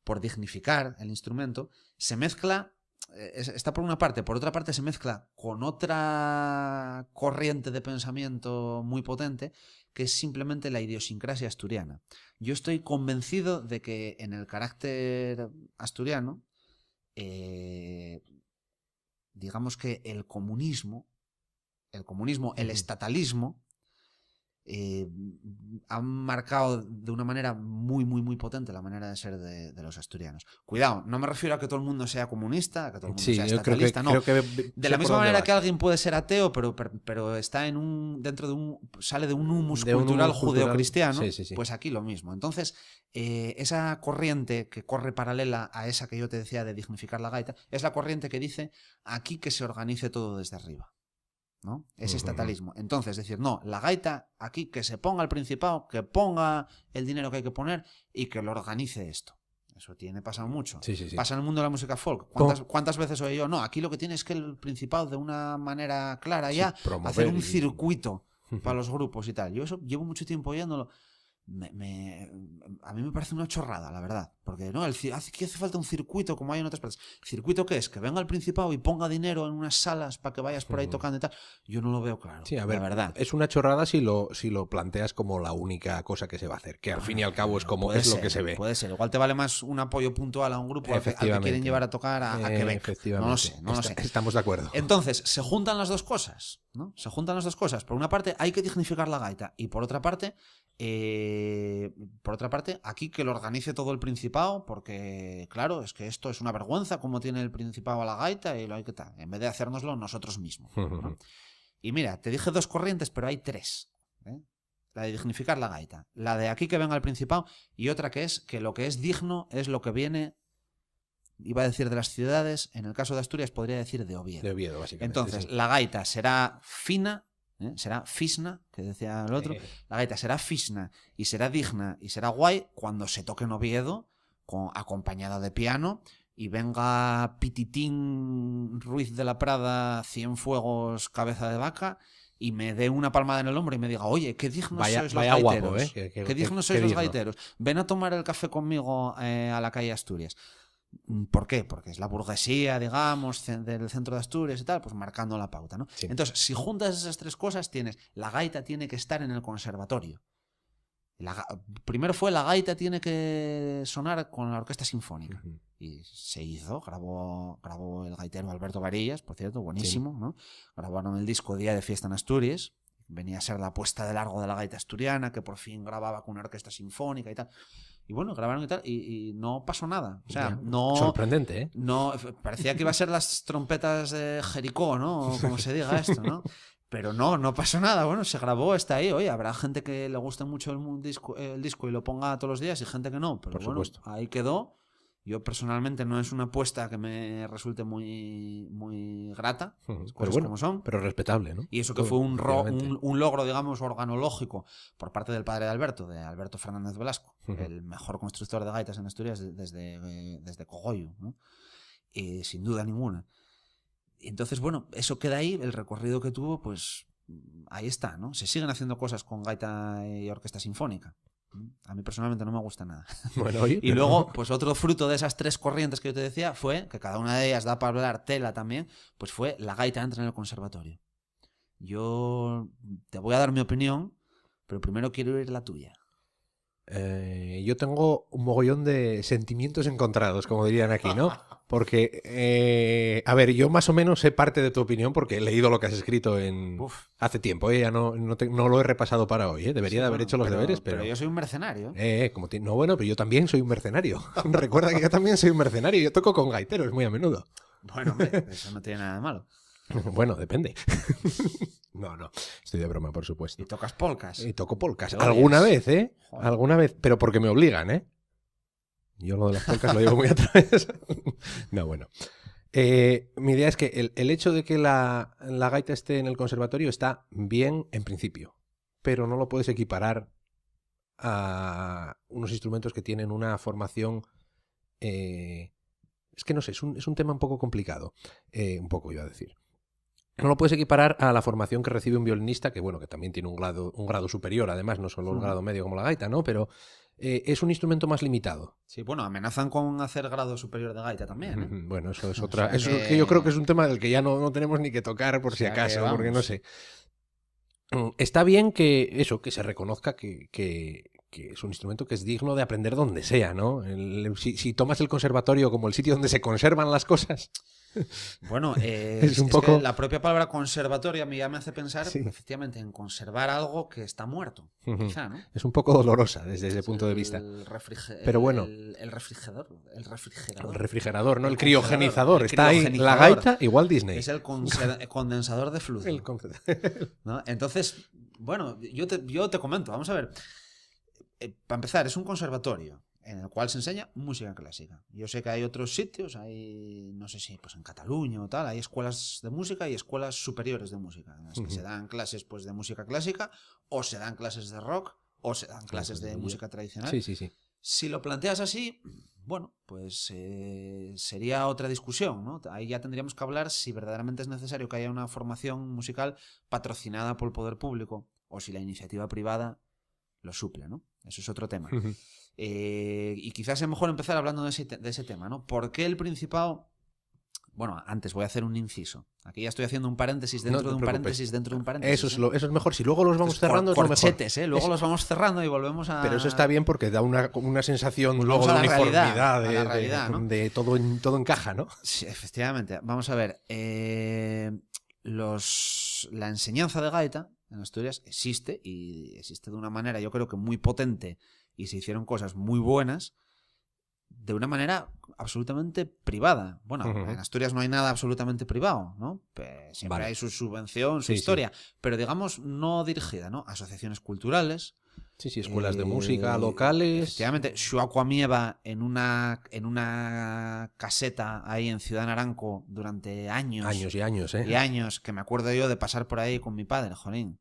Speaker 2: por dignificar el instrumento, se mezcla, está por una parte, por otra parte se mezcla con otra corriente de pensamiento muy potente, que es simplemente la idiosincrasia asturiana. Yo estoy convencido de que en el carácter asturiano, digamos que el comunismo, el estatalismo, han marcado de una manera muy, muy, muy potente la manera de ser de los asturianos. Cuidado, no me refiero a que todo el mundo sea comunista, a que todo el mundo sea estatalista, no. De la misma manera que alguien puede ser ateo, pero está sale de un humus cultural judeocristiano, pues aquí lo mismo. Entonces, esa corriente que corre paralela a esa que yo te decía de dignificar la gaita, es la corriente que dice aquí que se organice todo desde arriba, ¿no? Ese estatalismo. Entonces, es decir, no, la gaita aquí que se ponga el Principado, que ponga el dinero que hay que poner y que lo organice esto. Eso tiene pasado mucho. Pasa en el mundo de la música folk. ¿Cuántas veces oí yo? No, aquí lo que tiene es que el Principado de una manera clara ya hacer un circuito para los grupos y tal. Yo eso llevo mucho tiempo oyéndolo. A mí me parece una chorrada, la verdad, porque no, aquí hace falta un circuito como hay en otras partes. ¿Circuito qué es? Que venga el Principado y ponga dinero en unas salas para que vayas por ahí tocando y tal. Yo no lo veo claro.
Speaker 1: Sí, a ver,
Speaker 2: la verdad.
Speaker 1: Es una chorrada si lo planteas como la única cosa que se va a hacer, que al fin y al cabo es como es lo que se ve.
Speaker 2: Puede ser, igual te vale más un apoyo puntual a un grupo al que quieren llevar a tocar a Quebec. No lo sé.
Speaker 1: Estamos de acuerdo.
Speaker 2: Entonces, se juntan las dos cosas, ¿no? Se juntan las dos cosas. Por una parte, hay que dignificar la gaita y por otra parte, aquí que lo organice todo el Principado, porque claro, es que esto es una vergüenza como tiene el Principado a la gaita y lo hay que tal, en vez de hacérnoslo nosotros mismos, ¿no? Y mira, te dije dos corrientes, pero hay tres, ¿eh? La de dignificar la gaita, la de aquí que venga el Principado, y otra que es que lo que es digno es lo que viene, iba a decir de las ciudades, en el caso de Asturias podría decir de Oviedo.
Speaker 1: De Oviedo, básicamente.
Speaker 2: Entonces, la gaita será fina, será fisna, que decía el otro. La gaita será fisna y será digna y será guay cuando se toque en Oviedo, acompañado de piano, y venga Pititín Ruiz de la Prada, Cienfuegos, cabeza de vaca, y me dé una palmada en el hombro y me diga, oye, qué dignos sois los
Speaker 1: vaya
Speaker 2: gaiteros.
Speaker 1: guapo, ¿eh?
Speaker 2: Qué dignos sois los gaiteros. Ven a tomar el café conmigo a la calle Asturias. ¿Por qué? Porque es la burguesía, digamos, del centro de Asturias y tal, pues marcando la pauta, ¿no?
Speaker 1: Sí.
Speaker 2: Entonces, si juntas esas tres cosas, la gaita tiene que estar en el conservatorio. Primero fue la gaita tiene que sonar con la orquesta sinfónica. Y se hizo, grabó el gaitero Alberto Varillas, por cierto, buenísimo, sí. ¿No? Grabaron el disco Día de Fiesta en Asturias. Venía a ser la puesta de largo de la gaita asturiana, que por fin grababa con una orquesta sinfónica y tal. Y bueno, grabaron y tal, y no pasó nada. O sea, no.
Speaker 1: Sorprendente, ¿eh?
Speaker 2: No, parecía que iba a ser las trompetas de Jericó, ¿no? O como se diga esto, ¿no? Pero no pasó nada. Bueno, se grabó, está ahí. Oye, habrá gente que le guste mucho el disco y lo ponga todos los días y gente que no. Pero
Speaker 1: por
Speaker 2: bueno,
Speaker 1: supuesto.
Speaker 2: Ahí quedó. Yo personalmente no es una apuesta que me resulte muy, muy grata,
Speaker 1: pero bueno,
Speaker 2: como son.
Speaker 1: Pero respetable, ¿no?
Speaker 2: Y eso que fue un logro, digamos, organológico por parte del padre de Alberto Fernández Velasco, el mejor constructor de gaitas en Asturias desde Cogollo, ¿no? Sin duda ninguna. Y entonces, bueno, eso queda ahí, el recorrido que tuvo, pues ahí está, ¿no? Se siguen haciendo cosas con gaita y orquesta sinfónica. A mí personalmente no me gusta nada.
Speaker 1: Bueno, oye,
Speaker 2: y luego, pues otro fruto de esas tres corrientes que yo te decía fue, que cada una de ellas da para hablar tela también, pues fue la gaita entra en el conservatorio. Yo te voy a dar mi opinión, pero primero quiero oír la tuya.
Speaker 1: Yo tengo un mogollón de sentimientos encontrados, como dirían aquí, ¿no? Porque, a ver, yo más o menos sé parte de tu opinión porque he leído lo que has escrito hace tiempo, ¿eh? Ya no lo he repasado para hoy, ¿eh? Debería de haber hecho los deberes, pero
Speaker 2: yo soy un mercenario.
Speaker 1: No, bueno, pero yo también soy un mercenario. Recuerda que yo también soy un mercenario, yo toco con gaiteros muy a menudo.
Speaker 2: Bueno, hombre, eso no tiene nada de malo.
Speaker 1: Bueno, depende. No, estoy de broma, por supuesto.
Speaker 2: ¿Y tocas polcas?
Speaker 1: Y toco polcas. ¿Alguna vez, eh?
Speaker 2: Joder.
Speaker 1: Alguna vez, pero porque me obligan, ¿eh? Yo lo de las polcas lo llevo muy atrás. No, bueno. Mi idea es que el hecho de que la gaita esté en el conservatorio está bien en principio, pero no lo puedes equiparar a unos instrumentos que tienen una formación... es que no sé, es un tema un poco complicado. Un poco, iba a decir. No lo puedes equiparar a la formación que recibe un violinista, que bueno, que también tiene un grado superior, además, no solo un grado medio como la gaita, ¿no? Pero es un instrumento más limitado.
Speaker 2: Sí, bueno, amenazan con hacer grado superior de gaita también, ¿eh?
Speaker 1: Bueno, eso es otra... Eso es que yo creo que es un tema del que ya no tenemos ni que tocar por si acaso, porque no sé. Está bien que se reconozca que es un instrumento que es digno de aprender donde sea, ¿no? Si tomas el conservatorio como el sitio donde se conservan las cosas...
Speaker 2: Bueno,
Speaker 1: es un poco...
Speaker 2: que la propia palabra conservatorio a mí ya me hace pensar efectivamente en conservar algo que está muerto, quizá, ¿no?
Speaker 1: Es un poco dolorosa desde ese punto de vista. Pero bueno,
Speaker 2: el refrigerador,
Speaker 1: ¿no? El criogenizador. Está ahí la gaita y Walt Disney.
Speaker 2: Es el condensador de flujo. ¿No? Entonces, bueno, yo te comento, vamos a ver. Para empezar, es un conservatorio en el cual se enseña música clásica. Yo sé que hay otros sitios, no sé si pues en Cataluña o tal, hay escuelas de música y escuelas superiores de música, en las que se dan clases pues de música clásica, o se dan clases de rock, o se dan clases de música tradicional.
Speaker 1: Sí.
Speaker 2: Si lo planteas así, bueno, pues sería otra discusión, ¿no? Ahí ya tendríamos que hablar si verdaderamente es necesario que haya una formación musical patrocinada por el poder público, o si la iniciativa privada lo suple, ¿no? Eso es otro tema. Y quizás es mejor empezar hablando de ese tema, ¿no? ¿Por qué el Principado? Bueno, antes voy a hacer un inciso. Aquí ya estoy haciendo un paréntesis dentro de un paréntesis dentro de un paréntesis.
Speaker 1: Eso es mejor. Si luego los vamos cerrando es lo mejor.
Speaker 2: Luego los vamos cerrando y volvemos a...
Speaker 1: Pero eso está bien porque da una sensación luego de uniformidad, ¿no? De todo encaja, ¿no?
Speaker 2: Sí, efectivamente. Vamos a ver. La enseñanza de gaita en Asturias existe, y existe de una manera, yo creo que muy potente, y se hicieron cosas muy buenas de una manera absolutamente privada. Bueno, en Asturias no hay nada absolutamente privado, ¿no? Pues siempre hay su subvención, su historia, pero digamos no dirigida, ¿no? Asociaciones culturales.
Speaker 1: Sí, escuelas de música locales.
Speaker 2: Efectivamente, Xuacuamieva en una caseta ahí en Ciudad Naranco durante años.
Speaker 1: Años y años, ¿eh?
Speaker 2: Y años, que me acuerdo yo de pasar por ahí con mi padre, jolín.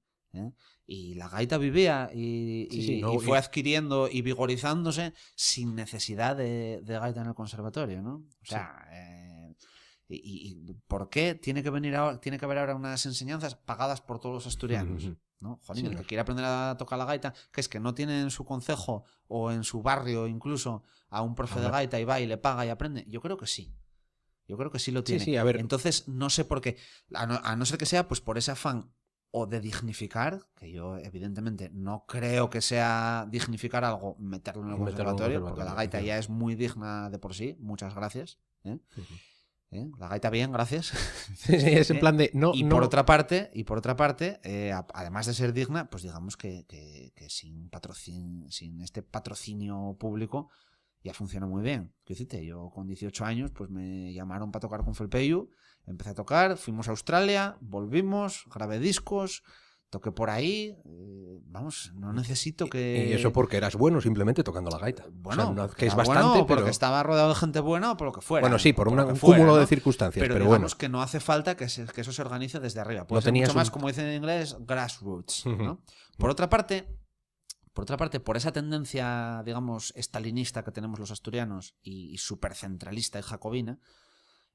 Speaker 2: Y la gaita vivía y fue adquiriendo y vigorizándose sin necesidad de gaita en el conservatorio, ¿no? O sea, ¿Y por qué tiene que haber ahora unas enseñanzas pagadas por todos los asturianos? ¿No? Jolín, el que quiere aprender a tocar la gaita, que es que no tiene en su concejo o en su barrio incluso a un profe de gaita y va y le paga y aprende. Yo creo que sí. Yo creo que sí lo tiene.
Speaker 1: Sí, a ver.
Speaker 2: Entonces, no sé por qué. A no ser que sea pues por ese afán o de dignificar, que yo evidentemente no creo que sea dignificar algo, meterlo en el conservatorio, porque la gaita ya es muy digna de por sí. Muchas gracias. La gaita bien, gracias.
Speaker 1: Sí, es en plan de
Speaker 2: por otra parte, además de ser digna, pues digamos que sin este patrocinio público ya funciona muy bien. Yo con 18 años pues me llamaron para tocar con Felpeyu, empecé a tocar, fuimos a Australia, volvimos, grabé discos, toqué por ahí, no necesito que...
Speaker 1: ¿Y eso porque eras bueno simplemente tocando la gaita?
Speaker 2: Bueno,
Speaker 1: o sea, que es bastante,
Speaker 2: bueno,
Speaker 1: pero...
Speaker 2: porque estaba rodeado de gente buena o por lo que fuera.
Speaker 1: Bueno, sí, por un
Speaker 2: fuera,
Speaker 1: cúmulo
Speaker 2: ¿no?
Speaker 1: de circunstancias, pero
Speaker 2: digamos
Speaker 1: bueno.
Speaker 2: que no hace falta que eso se organice desde arriba. Puede
Speaker 1: No
Speaker 2: ser mucho
Speaker 1: tenías
Speaker 2: más, como dicen en inglés, grassroots, ¿no? Por otra parte, por esa tendencia, digamos, estalinista que tenemos los asturianos y supercentralista y jacobina,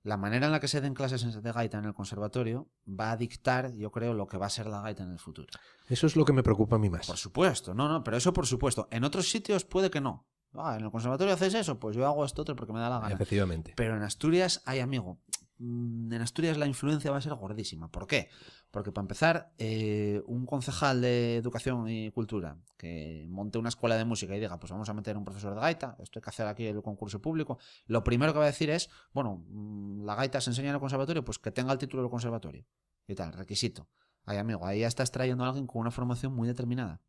Speaker 2: la manera en la que se den clases de gaita en el conservatorio va a dictar, yo creo, lo que va a ser la gaita en el futuro.
Speaker 1: Eso es lo que me preocupa a mí más.
Speaker 2: Por supuesto, pero eso por supuesto. En otros sitios puede que no. En el conservatorio haces eso, pues yo hago esto otro porque me da la gana.
Speaker 1: Efectivamente.
Speaker 2: Pero en Asturias hay, amigo, en Asturias la influencia va a ser gordísima. ¿Por qué? Porque para empezar, un concejal de Educación y Cultura que monte una escuela de música y diga, pues vamos a meter un profesor de gaita, esto hay que hacer aquí el concurso público, lo primero que va a decir es, bueno, la gaita se enseña en el conservatorio, pues que tenga el título del conservatorio. Y tal, requisito. Ay, amigo, ahí ya estás trayendo a alguien con una formación muy determinada.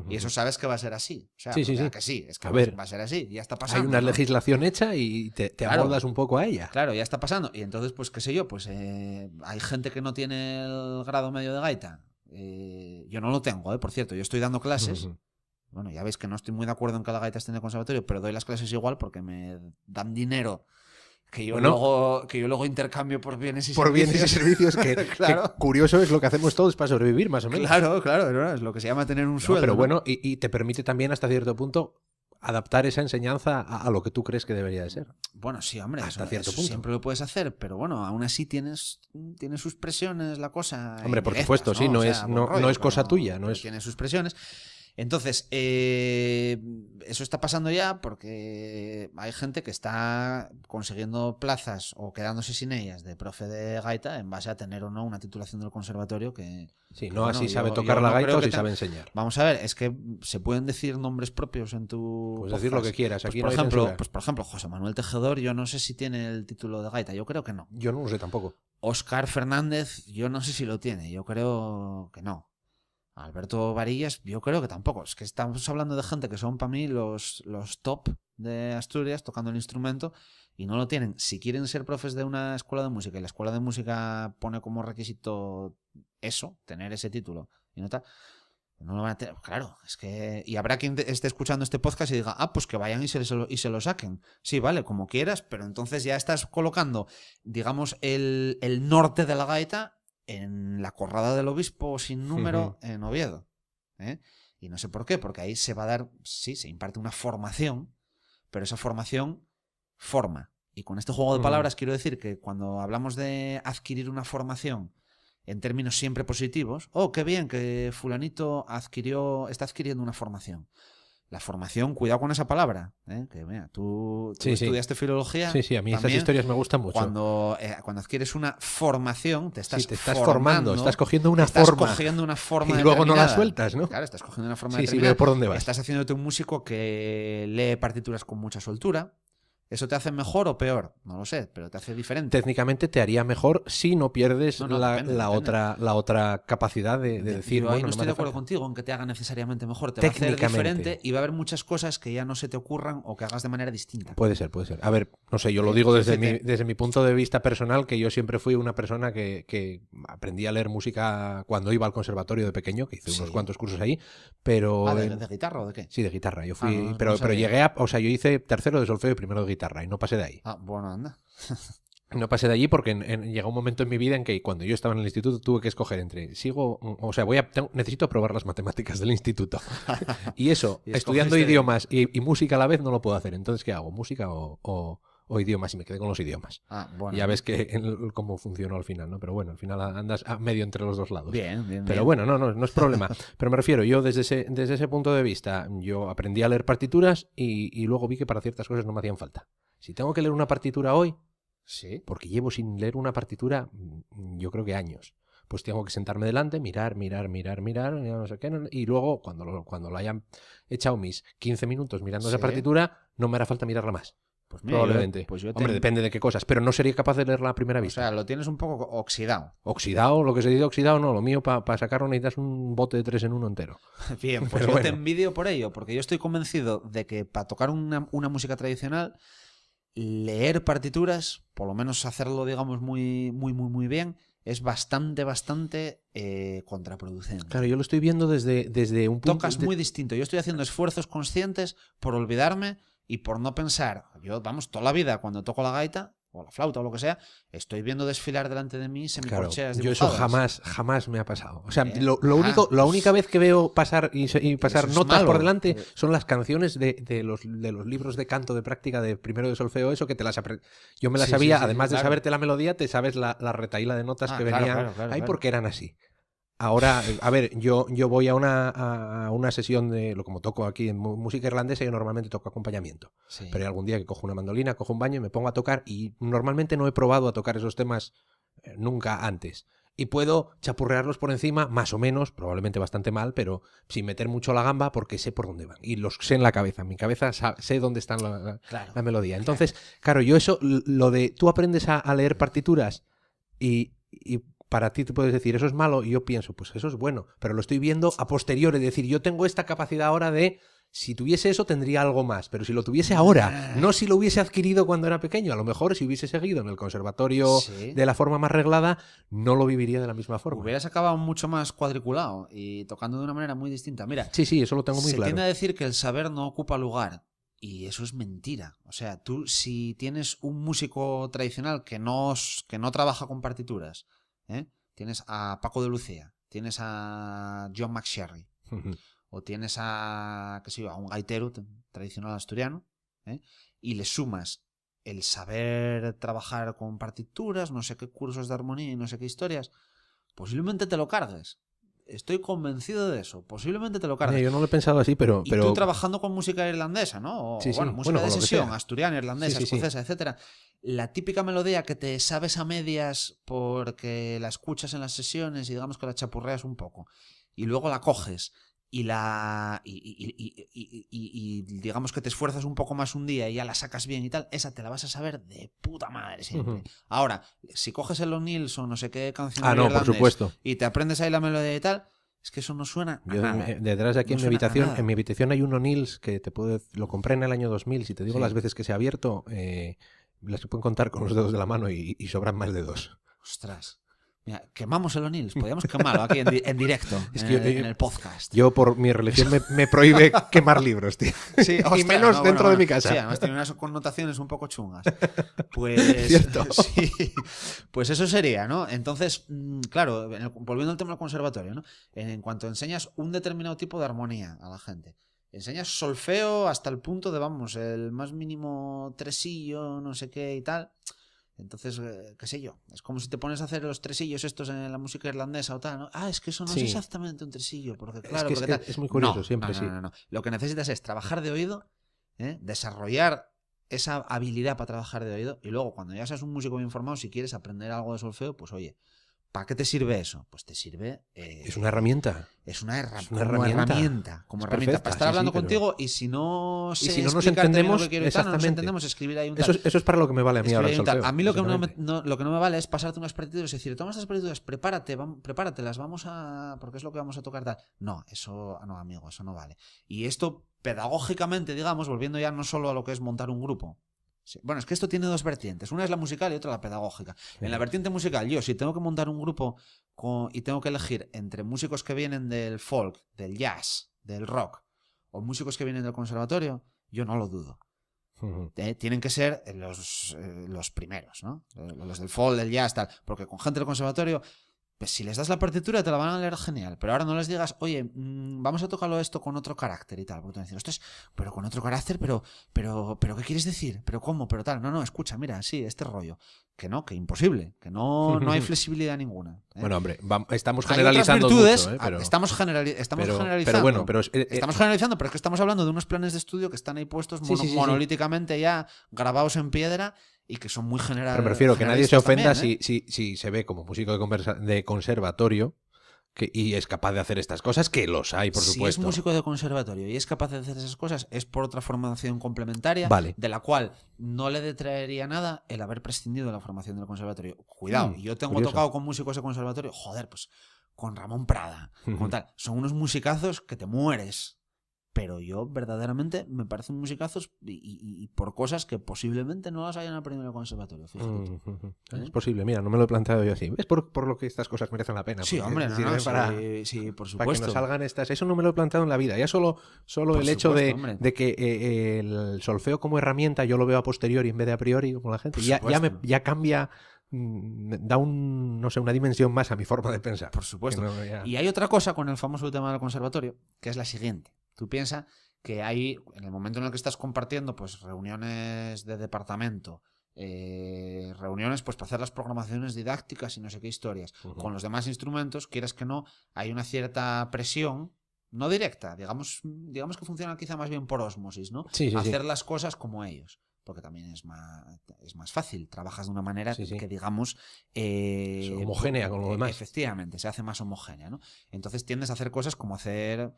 Speaker 2: Y eso sabes que va a ser así. O sea,
Speaker 1: sí.
Speaker 2: que sí, es que va a ser así. Ya está pasando.
Speaker 1: Hay una
Speaker 2: ¿no?
Speaker 1: legislación hecha y te
Speaker 2: claro,
Speaker 1: abordas un poco a ella.
Speaker 2: Claro, ya está pasando. Y entonces, pues qué sé yo, pues hay gente que no tiene el grado medio de gaita. Yo no lo tengo, por cierto. Yo estoy dando clases. Bueno, ya veis que no estoy muy de acuerdo en que la gaita esté en el conservatorio, pero doy las clases igual porque me dan dinero que yo luego intercambio por bienes y
Speaker 1: servicios. Por bienes y servicios que, claro. Que curioso es lo que hacemos todos para sobrevivir, más o menos.
Speaker 2: Claro, es lo que se llama tener un sueldo.
Speaker 1: Pero bueno, y te permite también hasta cierto punto adaptar esa enseñanza a lo que tú crees que debería de ser.
Speaker 2: Bueno, sí, hombre,
Speaker 1: hasta cierto punto.
Speaker 2: Siempre lo puedes hacer, pero bueno, aún así tiene sus presiones la cosa.
Speaker 1: Hombre, por supuesto, sí, no es cosa tuya.
Speaker 2: Tiene sus presiones. Entonces, eso está pasando ya porque hay gente que está consiguiendo plazas o quedándose sin ellas de profe de gaita en base a tener o no una titulación del conservatorio que...
Speaker 1: Sí, no así sabe tocar la gaita o si sabe enseñar.
Speaker 2: Vamos a ver, es que se pueden decir nombres propios en tu...
Speaker 1: Puedes decir lo que quieras, aquí
Speaker 2: pues
Speaker 1: no hay censura.
Speaker 2: Por ejemplo, José Manuel Tejedor, yo no sé si tiene el título de gaita, yo creo que no.
Speaker 1: Yo no lo sé tampoco.
Speaker 2: Óscar Fernández, yo no sé si lo tiene, yo creo que no. Alberto Varillas, yo creo que tampoco. Es que estamos hablando de gente que son para mí los top de Asturias tocando el instrumento y no lo tienen. Si quieren ser profes de una escuela de música y la escuela de música pone como requisito eso, tener ese título y no tal, no lo van a tener. Claro, es que... Y habrá quien esté escuchando este podcast y diga, pues que vayan y se lo saquen. Sí, vale, como quieras, pero entonces ya estás colocando, digamos, el norte de la gaita en la Corrada del Obispo sin número en Oviedo. Y no sé por qué, porque ahí se va a dar, sí, se imparte una formación, pero esa formación forma. Y con este juego de palabras quiero decir que cuando hablamos de adquirir una formación en términos siempre positivos, qué bien que fulanito está adquiriendo una formación. La formación, cuidado con esa palabra, que mira, tú estudiaste filología.
Speaker 1: Sí, a mí esas historias me gustan mucho.
Speaker 2: Cuando adquieres una formación, te estás
Speaker 1: formando, estás cogiendo una forma y luego no la sueltas, ¿no?
Speaker 2: Claro, estás cogiendo una forma
Speaker 1: Sí, veo por dónde vas.
Speaker 2: Estás haciéndote un músico que lee partituras con mucha soltura. ¿Eso te hace mejor o peor? No lo sé, pero te hace diferente.
Speaker 1: Técnicamente te haría mejor si no pierdes la otra capacidad de decir...
Speaker 2: Yo ahí no estoy de acuerdo contigo en que te haga necesariamente mejor. Te va a hacer diferente y va a haber muchas cosas que ya no se te ocurran o que hagas de manera distinta.
Speaker 1: Puede ser. A ver, no sé, yo lo digo desde mi punto de vista personal, que yo siempre fui una persona que aprendí a leer música cuando iba al conservatorio de pequeño, que hice unos cuantos cursos ahí, pero...
Speaker 2: ¿De guitarra o de qué?
Speaker 1: Sí, de guitarra. Yo fui... pero llegué a... O sea, yo hice tercero de solfeo y primero de guitarra y no pasé de ahí.
Speaker 2: Bueno, anda.
Speaker 1: No pasé de allí porque llegó un momento en mi vida en que cuando yo estaba en el instituto tuve que escoger entre necesito aprobar las matemáticas del instituto. Y eso, estudiando idiomas y música a la vez no lo puedo hacer. Entonces, ¿qué hago? ¿Música o o idiomas, y me quedé con los idiomas.
Speaker 2: Bueno.
Speaker 1: Ya ves cómo funcionó al final, ¿no? Pero bueno, al final andas a medio entre los dos lados.
Speaker 2: Bien.
Speaker 1: Pero bueno, no es problema. Pero me refiero, yo desde ese punto de vista, yo aprendí a leer partituras y luego vi que para ciertas cosas no me hacían falta. Si tengo que leer una partitura hoy,
Speaker 2: sí,
Speaker 1: porque llevo sin leer una partitura, yo creo que años, pues tengo que sentarme delante, mirar, no sé qué, y luego cuando lo hayan echado mis 15 minutos mirando esa partitura, no me hará falta mirarla más.
Speaker 2: Pues mira,
Speaker 1: probablemente. Hombre, depende de qué cosas, pero no sería capaz de leerla a primera vista.
Speaker 2: O sea, lo tienes un poco oxidado.
Speaker 1: Oxidado, lo que se dice oxidado, no. Lo mío, para sacarlo necesitas un bote de 3 en 1 entero.
Speaker 2: Bien, pues yo te envidio por ello, porque yo estoy convencido de que para tocar una música tradicional, leer partituras, por lo menos hacerlo, digamos, muy bien, es bastante contraproducente.
Speaker 1: Claro, yo lo estoy viendo desde un punto...
Speaker 2: Tocas muy distinto. Yo estoy haciendo esfuerzos conscientes por olvidarme y por no pensar. Yo, vamos, toda la vida cuando toco la gaita o la flauta o lo que sea, estoy viendo desfilar delante de mí semicorcheas dibujadas.
Speaker 1: Yo eso jamás me ha pasado. O sea, la única vez que veo pasar pasar notas por delante son las canciones de los libros de canto de práctica de primero de solfeo, eso que te las yo me las sabía, además de saberte la melodía, te sabes la retaíla de notas que venían ahí porque eran así. Ahora, a ver, yo voy a una sesión como toco aquí en música irlandesa, yo normalmente toco acompañamiento. Sí. Pero hay algún día que cojo una mandolina, cojo un baño y me pongo a tocar, y normalmente no he probado a tocar esos temas nunca antes. Y puedo chapurrearlos por encima, más o menos, probablemente bastante mal, pero sin meter mucho la gamba porque sé por dónde van. Y los sé en la cabeza. En mi cabeza sé dónde está la melodía. Entonces, claro, yo eso, lo de tú aprendes a leer partituras y para ti te puedes decir, eso es malo, y yo pienso, pues eso es bueno, pero lo estoy viendo a posteriori, es decir, yo tengo esta capacidad ahora de, si tuviese eso tendría algo más, pero si lo tuviese ahora, no si lo hubiese adquirido cuando era pequeño, a lo mejor si hubiese seguido en el conservatorio de la forma más reglada, no lo viviría de la misma forma.
Speaker 2: Hubieras acabado mucho más cuadriculado y tocando de una manera muy distinta. Mira,
Speaker 1: sí, eso lo tengo muy claro.
Speaker 2: Se tiende a decir que el saber no ocupa lugar. Y eso es mentira. O sea, tú si tienes un músico tradicional que no trabaja con partituras, tienes a Paco de Lucía, tienes a John McSherry, o tienes a un gaitero tradicional asturiano, y le sumas el saber trabajar con partituras, no sé qué cursos de armonía y no sé qué historias, posiblemente te lo cargues. Estoy convencido de eso. Posiblemente te lo cargues.
Speaker 1: Yo no lo he pensado así, pero...
Speaker 2: Y tú trabajando con música irlandesa, ¿no? Música de sesión, asturiana, irlandesa, escocesa, etcétera. La típica melodía que te sabes a medias porque la escuchas en las sesiones y digamos que la chapurreas un poco. Y luego la coges y digamos que te esfuerzas un poco más un día y ya la sacas bien y tal, esa te la vas a saber de puta madre siempre. Ahora, si coges el O'Neill's o no sé qué canción
Speaker 1: por supuesto,
Speaker 2: y te aprendes ahí la melodía y tal, es que eso no suena a nada.
Speaker 1: Detrás de aquí en mi habitación hay un O'Neill's que lo compré en el año 2000, si te digo las veces que se ha abierto, las se pueden contar con los dedos de la mano y sobran más de 2.
Speaker 2: Ostras. Mira, quemamos el O'Neill's, podríamos quemarlo aquí en directo, en el podcast.
Speaker 1: Yo por mi religión me prohíbe quemar libros, tío.
Speaker 2: Sí, ostras,
Speaker 1: y menos dentro de mi casa.
Speaker 2: Sí, además tiene unas connotaciones un poco chungas. Pues,
Speaker 1: ¿cierto?
Speaker 2: Sí, pues eso sería, ¿no? Entonces, claro, volviendo al tema del conservatorio, ¿no? En cuanto enseñas un determinado tipo de armonía a la gente, enseñas solfeo hasta el punto de, vamos, el más mínimo tresillo, no sé qué y tal... Entonces, qué sé yo, es como si te pones a hacer los tresillos estos en la música irlandesa o tal, ¿no? Es que eso no es exactamente un tresillo, porque claro,
Speaker 1: es muy curioso, siempre.
Speaker 2: No. Lo que necesitas es trabajar de oído, desarrollar esa habilidad para trabajar de oído, y luego cuando ya seas un músico bien formado, si quieres aprender algo de solfeo, pues oye, ¿para qué te sirve eso? Pues te sirve...
Speaker 1: es una herramienta.
Speaker 2: Es una herramienta. Como herramienta para estar hablando contigo, y si no sé
Speaker 1: nos entendemos,
Speaker 2: escribir ahí un tal.
Speaker 1: Eso es para lo que me vale a mí ahora el solfeo.
Speaker 2: A mí lo que no me vale es pasarte unas partituras y decir, toma estas partituras, prepáratelas, vamos a... porque es lo que vamos a tocar tal. No, amigo, eso no vale. Y esto, pedagógicamente, digamos, volviendo ya no solo a lo que es montar un grupo. Sí. Bueno, es que esto tiene dos vertientes. Una es la musical y otra la pedagógica. En la vertiente musical, yo si tengo que montar un grupo y tengo que elegir entre músicos que vienen del folk, del jazz, del rock, o músicos que vienen del conservatorio, yo no lo dudo. Tienen que ser los primeros, ¿no? Los del folk, del jazz, tal. Porque con gente del conservatorio Pues si les das la partitura te la van a leer genial, pero ahora no les digas, oye, vamos a tocarlo esto con otro carácter y tal, porque te van a decir, ostras, pero con otro carácter, pero, ¿qué quieres decir? ¿Pero cómo? ¿Pero tal? No, escucha, mira, sí, este rollo. Que no, que imposible, que no hay flexibilidad ninguna.
Speaker 1: Bueno, hombre, estamos
Speaker 2: Hay
Speaker 1: generalizando
Speaker 2: otras virtudes,
Speaker 1: mucho, pero...
Speaker 2: estamos generalizando.
Speaker 1: Pero bueno,
Speaker 2: estamos generalizando, pero es que estamos hablando de unos planes de estudio que están ahí puestos monolíticamente ya grabados en piedra y que son muy generales.
Speaker 1: Pero me refiero que nadie se ofenda si se ve como músico de conservatorio y es capaz de hacer estas cosas, que los hay, por supuesto.
Speaker 2: Si es músico de conservatorio y es capaz de hacer esas cosas, es por otra formación complementaria,
Speaker 1: vale,
Speaker 2: de la cual no le detraería nada el haber prescindido de la formación del conservatorio. Cuidado, yo tengo tocado con músicos de conservatorio, joder, pues con Ramón Prada, con tal. Son unos musicazos que te mueres. Pero yo verdaderamente me parecen musicazos y por cosas que posiblemente no las hayan aprendido en el conservatorio.
Speaker 1: Es posible, mira, no me lo he planteado yo así. Es por lo que estas cosas merecen la pena.
Speaker 2: Sí, hombre,
Speaker 1: sí,
Speaker 2: por supuesto.
Speaker 1: Para que nos salgan estas. Eso no me lo he planteado en la vida. Ya solo el hecho de que el solfeo como herramienta yo lo veo a posteriori en vez de a priori, como la gente. Ya cambia. Da una dimensión más a mi forma de pensar.
Speaker 2: Por supuesto. Y hay otra cosa con el famoso tema del conservatorio, que es la siguiente. Tú piensas que hay, en el momento en el que estás compartiendo pues reuniones de departamento, reuniones pues para hacer las programaciones didácticas y no sé qué historias, con los demás instrumentos, quieras que no, hay una cierta presión, no directa, digamos que funciona quizá más bien por ósmosis, ¿no? Hacer las cosas como ellos. Porque también es más fácil, trabajas de una manera que digamos
Speaker 1: homogénea con lo demás.
Speaker 2: Efectivamente, se hace más homogénea, ¿no? Entonces tiendes a hacer cosas como hacer,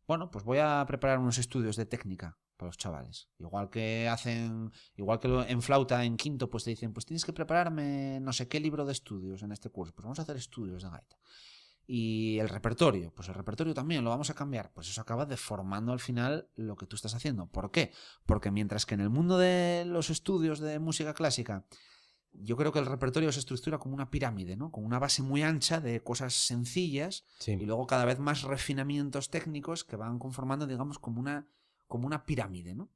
Speaker 2: bueno, pues voy a preparar unos estudios de técnica para los chavales. Igual que en flauta en quinto, pues te dicen, pues tienes que prepararme no sé qué libro de estudios en este curso, pues vamos a hacer estudios de gaita. Y el repertorio, pues el repertorio también lo vamos a cambiar. Pues eso acaba deformando al final lo que tú estás haciendo. ¿Por qué? Porque mientras que en el mundo de los estudios de música clásica, yo creo que el repertorio se estructura como una pirámide, ¿no? Con una base muy ancha de cosas sencillas y luego cada vez más refinamientos técnicos que van conformando, digamos, como una pirámide, ¿no?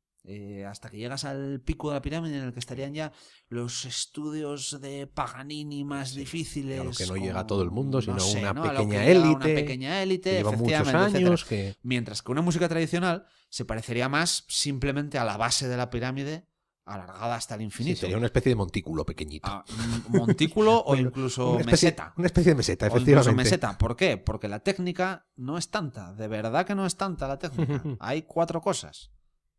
Speaker 2: Hasta que llegas al pico de la pirámide en el que estarían ya los estudios de Paganini más difíciles.
Speaker 1: A lo que no llega a todo el mundo, sino
Speaker 2: una
Speaker 1: pequeña élite.
Speaker 2: Una pequeña élite,
Speaker 1: lleva muchos años.
Speaker 2: Mientras que una música tradicional se parecería más simplemente a la base de la pirámide alargada hasta el infinito.
Speaker 1: Sí, sería una especie de montículo pequeñito.
Speaker 2: Montículo o incluso meseta.
Speaker 1: Una especie de meseta, efectivamente.
Speaker 2: O incluso meseta. ¿Por qué? Porque la técnica no es tanta. De verdad que no es tanta la técnica. Hay 4 cosas.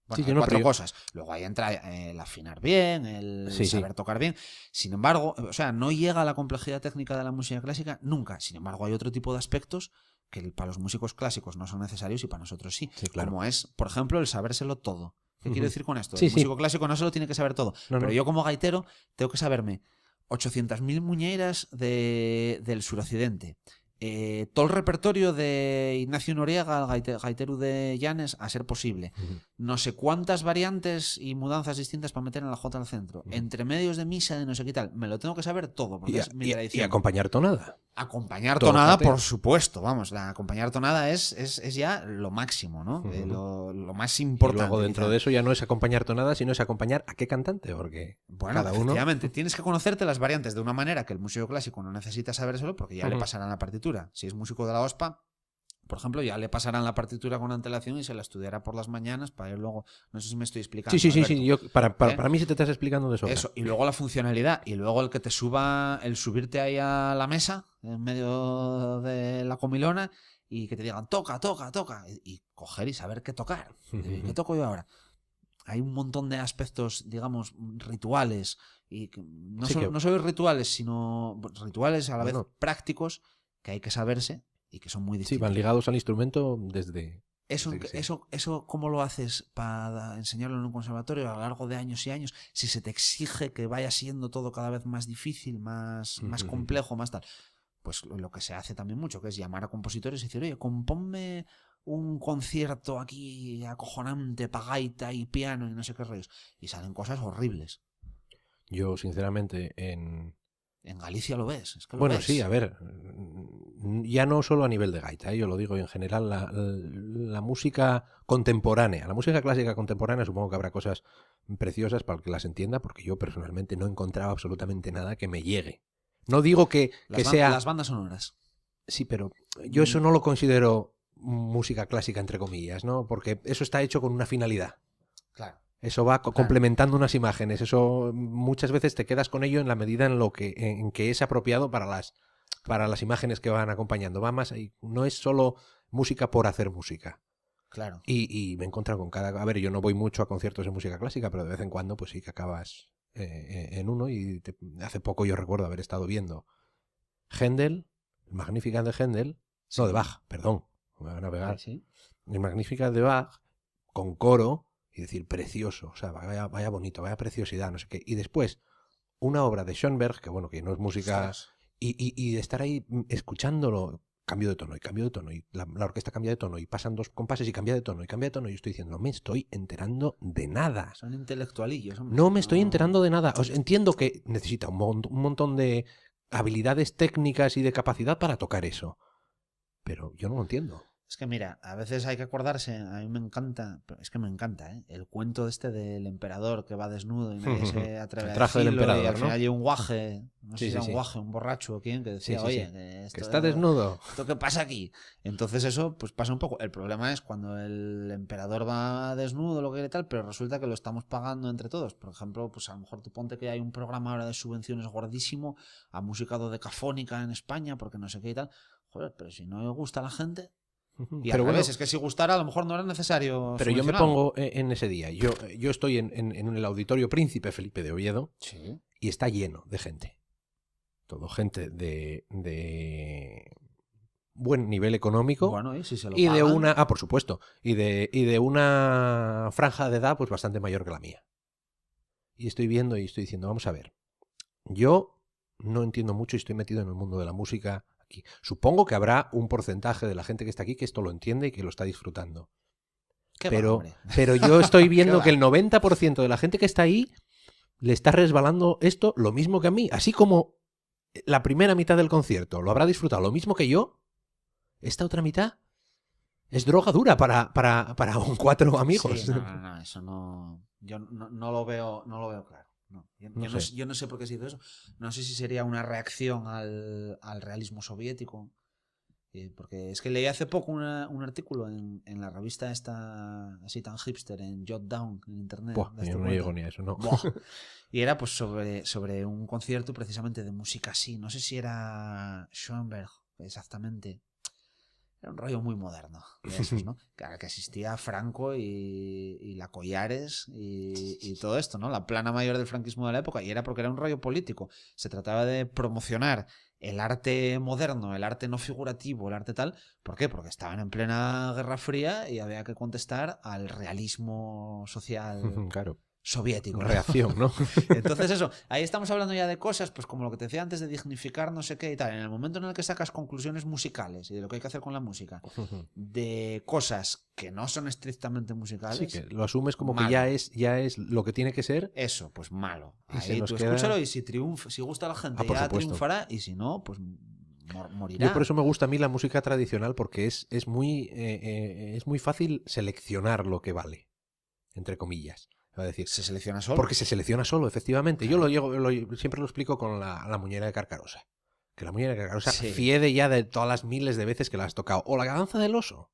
Speaker 2: Bueno, hay 4 cosas. Luego ahí entra el afinar bien, el saber tocar bien. Sin embargo, o sea, no llega a la complejidad técnica de la música clásica nunca. Sin embargo, hay otro tipo de aspectos que para los músicos clásicos no son necesarios y para nosotros sí.
Speaker 1: Claro.
Speaker 2: Como es, por ejemplo, el sabérselo todo. ¿Qué quiero decir con esto? El músico clásico no se lo tiene que saber todo. Pero yo como gaitero tengo que saberme 800.000 muñeiras del suroccidente. Todo el repertorio de Ignacio Noriega, el gaitero de Llanes, a ser posible. No sé cuántas variantes y mudanzas distintas para meter en la Jota al centro. Entre medios de misa, de no sé qué tal. Me lo tengo que saber todo, porque es mi tradición.
Speaker 1: Y acompañar tonada.
Speaker 2: Acompañar tonada, por supuesto. Vamos, la acompañar tonada es ya lo máximo, ¿no? Lo más importante.
Speaker 1: Y luego dentro de eso ya no es acompañar tonada, sino es acompañar a qué cantante, porque cada uno...
Speaker 2: Efectivamente, tienes que conocerte las variantes de una manera que el músico clásico no necesita sabérselo, porque ya le pasarán la partitura. Si es músico de la OSPA, por ejemplo, ya le pasarán la partitura con antelación y se la estudiará por las mañanas para ir luego... No sé si me estoy explicando.
Speaker 1: Sí. Yo, para mí se te estás explicando de eso.
Speaker 2: Eso, y luego la funcionalidad, y luego el que te suba, el subirte ahí a la mesa, en medio de la comilona, y que te digan, toca, y coger y saber qué tocar. ¿Qué toco yo ahora? Hay un montón de aspectos, digamos, rituales, y no solo rituales, sino rituales a la vez prácticos, que hay que saberse y que son muy distintos.
Speaker 1: Sí, van ligados al instrumento desde...
Speaker 2: Eso ¿cómo lo haces para enseñarlo en un conservatorio a lo largo de años y años? Si se te exige que vaya siendo todo cada vez más difícil, más complejo, más tal. Pues lo que se hace también mucho, que es llamar a compositores y decir, oye, compónme un concierto aquí acojonante para gaita y piano y no sé qué rollos. Y salen cosas horribles.
Speaker 1: Yo, sinceramente, en
Speaker 2: Galicia lo ves. Es que lo
Speaker 1: bueno,
Speaker 2: ves.
Speaker 1: Sí, a ver, ya no solo a nivel de gaita, yo lo digo en general, la música contemporánea, la música clásica contemporánea, supongo que habrá cosas preciosas para el que las entienda, porque yo personalmente no encontraba absolutamente nada que me llegue. No digo que sea...
Speaker 2: Las bandas sonoras.
Speaker 1: Sí, pero yo eso no lo considero música clásica, entre comillas, ¿no? Porque eso está hecho con una finalidad.
Speaker 2: Claro.
Speaker 1: Eso va complementando unas imágenes. Eso muchas veces te quedas con ello en la medida en que es apropiado para las imágenes que van acompañando. Va más ahí. No es solo música por hacer música.
Speaker 2: Claro.
Speaker 1: Y me he encontrado con cada... A ver, yo no voy mucho a conciertos de música clásica, pero de vez en cuando pues sí que acabas en uno. Y hace poco yo recuerdo haber estado viendo Händel, el Magnificat de Händel,
Speaker 2: Sí.
Speaker 1: no, de Bach, perdón, me van a pegar.
Speaker 2: Sí.
Speaker 1: El Magnificat de Bach, con coro, y decir, precioso, o sea, vaya bonito, vaya preciosidad, no sé qué. Y después, una obra de Schoenberg, que bueno, que no es música, y de estar ahí escuchándolo, cambio de tono, y la orquesta cambia de tono, y pasan 2 compases y cambia de tono, y estoy diciendo, no me estoy enterando de nada.
Speaker 2: Son intelectualillos. Hombre.
Speaker 1: No me estoy enterando de nada. Os entiendo que necesita un montón de habilidades técnicas y de capacidad para tocar eso. Pero yo no lo entiendo.
Speaker 2: Es que mira, a veces hay que acordarse, a mí me encanta, es que me encanta, ¿eh? El cuento del emperador que va desnudo y nadie se atreve a
Speaker 1: traje del
Speaker 2: decirlo,
Speaker 1: emperador,
Speaker 2: y al final
Speaker 1: ¿no?
Speaker 2: hay un guaje, no sé
Speaker 1: Sí,
Speaker 2: si era
Speaker 1: sí,
Speaker 2: un
Speaker 1: sí.
Speaker 2: guaje, un borracho o quién, que decía,
Speaker 1: Sí, sí,
Speaker 2: oye,
Speaker 1: sí.
Speaker 2: que esto,
Speaker 1: Que está desnudo.
Speaker 2: ¿esto qué pasa aquí? Entonces eso pues pasa un poco. El problema es cuando el emperador va desnudo, lo que quiere tal, pero resulta que lo estamos pagando entre todos. Por ejemplo, pues a lo mejor tú ponte que hay un programa ahora de subvenciones gordísimo a música dodecafónica en España, porque no sé qué y tal. Joder, pero si no le gusta a la gente... Y
Speaker 1: Pero
Speaker 2: al revés,
Speaker 1: bueno,
Speaker 2: es que si gustara a lo mejor no era necesario.
Speaker 1: pero yo me
Speaker 2: subvencionarlo.
Speaker 1: pongo en ese día. Yo estoy en el Auditorio Príncipe Felipe de Oviedo
Speaker 2: Sí.
Speaker 1: y está lleno de gente. Todo gente de buen nivel económico.
Speaker 2: Bueno, y si se lo
Speaker 1: Y de
Speaker 2: pagan,
Speaker 1: una... por supuesto. Y de una franja de edad pues bastante mayor que la mía. Y estoy viendo y estoy diciendo, vamos a ver. Yo no entiendo mucho y estoy metido en el mundo de la música aquí. Supongo que habrá un porcentaje de la gente que está aquí que esto lo entiende y que lo está disfrutando.
Speaker 2: ¿qué va,
Speaker 1: Pero,
Speaker 2: hombre?
Speaker 1: pero yo estoy viendo
Speaker 2: va?
Speaker 1: que el 90% de la gente que está ahí le está resbalando esto lo mismo que a mí. Así como la primera mitad del concierto lo habrá disfrutado lo mismo que yo, esta otra mitad es droga dura para 4 amigos.
Speaker 2: Sí, no, eso no. Yo no lo veo claro. No. Yo no sé por qué se hizo eso. No sé si sería una reacción al realismo soviético. Porque es que leí hace poco un artículo en la revista esta así tan hipster, en Jot Down, en internet.
Speaker 1: Buah, yo no llego ni a eso, no.
Speaker 2: Buah. Y era pues sobre un concierto precisamente de música así. No sé si era Schoenberg exactamente. Era un rollo muy moderno de esos, ¿no? Claro, que asistía Franco y la Collares y todo esto, ¿no? La plana mayor del franquismo de la época. Y era porque era un rollo político. Se trataba de promocionar el arte moderno, el arte no figurativo, el arte tal. ¿Por qué? Porque estaban en plena Guerra Fría y había que contestar al realismo social
Speaker 1: Claro.
Speaker 2: soviético.
Speaker 1: Reacción, ¿no?
Speaker 2: Entonces eso, ahí estamos hablando ya de cosas, pues como lo que te decía antes de dignificar no sé qué y tal. En el momento en el que sacas conclusiones musicales y de lo que hay que hacer con la música, de cosas que no son estrictamente musicales.
Speaker 1: Sí, que lo asumes como
Speaker 2: malo.
Speaker 1: que ya es lo que tiene que ser.
Speaker 2: Eso, pues malo.
Speaker 1: Y se
Speaker 2: Ahí
Speaker 1: nos
Speaker 2: tú
Speaker 1: queda...
Speaker 2: escúchalo y si triunfa, si gusta a la gente
Speaker 1: por
Speaker 2: ya
Speaker 1: supuesto.
Speaker 2: triunfará y si no, pues morirá.
Speaker 1: Yo por eso me gusta a mí la música tradicional porque es muy fácil seleccionar lo que vale, entre comillas. Va a decir,
Speaker 2: se selecciona solo.
Speaker 1: porque se selecciona solo, efectivamente.
Speaker 2: Claro.
Speaker 1: Yo siempre lo explico con la muñeira de Carcarosa. Que la muñeira de Carcarosa
Speaker 2: Sí.
Speaker 1: fiede ya de todas las miles de veces que la has tocado. O la danza del oso.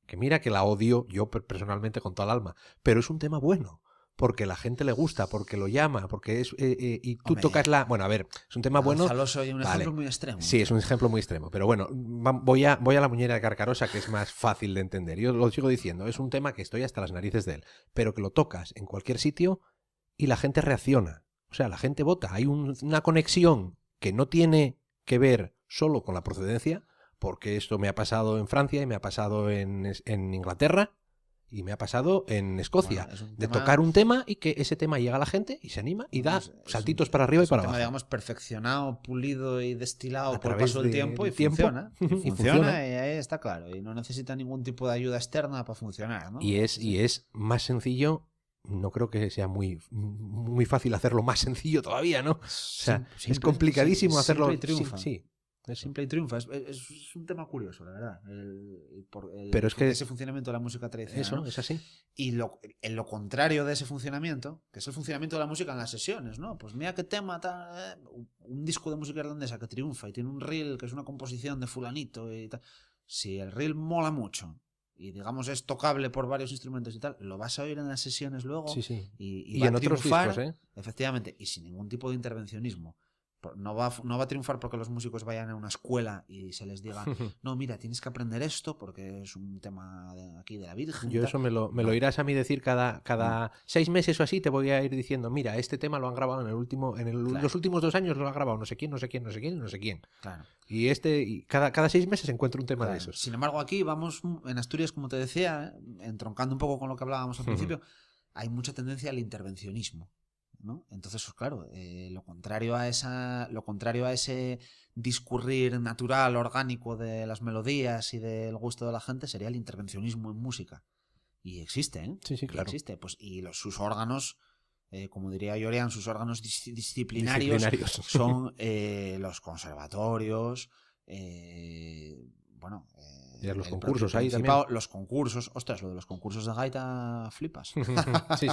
Speaker 1: Que mira que la odio yo personalmente con toda el alma. Pero es un tema bueno. Porque la gente le gusta, porque lo llama, porque es... y tú
Speaker 2: Hombre,
Speaker 1: tocas la... Bueno, a ver, es un tema bueno...
Speaker 2: Soy un ejemplo muy extremo.
Speaker 1: Sí, es un ejemplo muy extremo. Pero bueno, voy a la muñeira de Carcarosa, que es más fácil de entender. Yo lo sigo diciendo, es un tema que estoy hasta las narices de él. Pero que lo tocas en cualquier sitio y la gente reacciona. O sea, la gente vota. Hay una conexión que no tiene que ver solo con la procedencia, porque esto me ha pasado en Francia y me ha pasado en Inglaterra y me ha pasado en Escocia.
Speaker 2: Bueno,
Speaker 1: de tocar un tema y que ese tema llega a la gente y se anima y da saltitos para arriba y para
Speaker 2: un tema,
Speaker 1: abajo.
Speaker 2: digamos, perfeccionado, pulido y destilado
Speaker 1: A
Speaker 2: por el
Speaker 1: través
Speaker 2: paso del tiempo y funciona. Y funciona y ahí está claro. Y no necesita ningún tipo de ayuda externa para funcionar, ¿no?
Speaker 1: Y es más sencillo. No creo que sea muy fácil hacerlo más sencillo todavía, ¿no? O sea, es complicadísimo hacerlo.
Speaker 2: Triunfa.
Speaker 1: Sí.
Speaker 2: Simple y triunfa. Es un tema curioso, la verdad.
Speaker 1: Pero es que
Speaker 2: ese funcionamiento de la música tradicional.
Speaker 1: Eso,
Speaker 2: ¿no?
Speaker 1: es así.
Speaker 2: Y en lo contrario de ese funcionamiento, que es el funcionamiento de la música en las sesiones, ¿no? Pues mira qué tema, un disco de música irlandesa que triunfa y tiene un reel que es una composición de fulanito y tal. Si el reel mola mucho y digamos es tocable por varios instrumentos y tal, lo vas a oír en las sesiones luego y va
Speaker 1: en
Speaker 2: a
Speaker 1: otros
Speaker 2: triunfar,
Speaker 1: discos,
Speaker 2: efectivamente, y sin ningún tipo de intervencionismo. No va a triunfar porque los músicos vayan a una escuela y se les diga, no, mira, tienes que aprender esto porque es un tema aquí de la Virgen.
Speaker 1: Yo eso me lo irás a mí decir cada 6 meses o así, te voy a ir diciendo, mira, este tema lo han grabado los últimos 2 años lo ha grabado no sé quién, no sé quién, no sé quién, no sé quién.
Speaker 2: Claro.
Speaker 1: Y cada 6 meses encuentro un tema de esos.
Speaker 2: Sin embargo, aquí vamos, en Asturias, como te decía, entroncando un poco con lo que hablábamos al principio, hay mucha tendencia al intervencionismo, ¿no? Entonces, pues claro, lo contrario a ese discurrir natural, orgánico de las melodías y del gusto de la gente sería el intervencionismo en música. Y existe, ¿eh?
Speaker 1: Sí, claro.
Speaker 2: Existe. Pues, y sus órganos, como diría Llorian, sus órganos disciplinarios son los conservatorios, bueno...
Speaker 1: y los concursos ahí también.
Speaker 2: Los concursos, ostras, lo de los concursos de gaita flipas.
Speaker 1: Sí.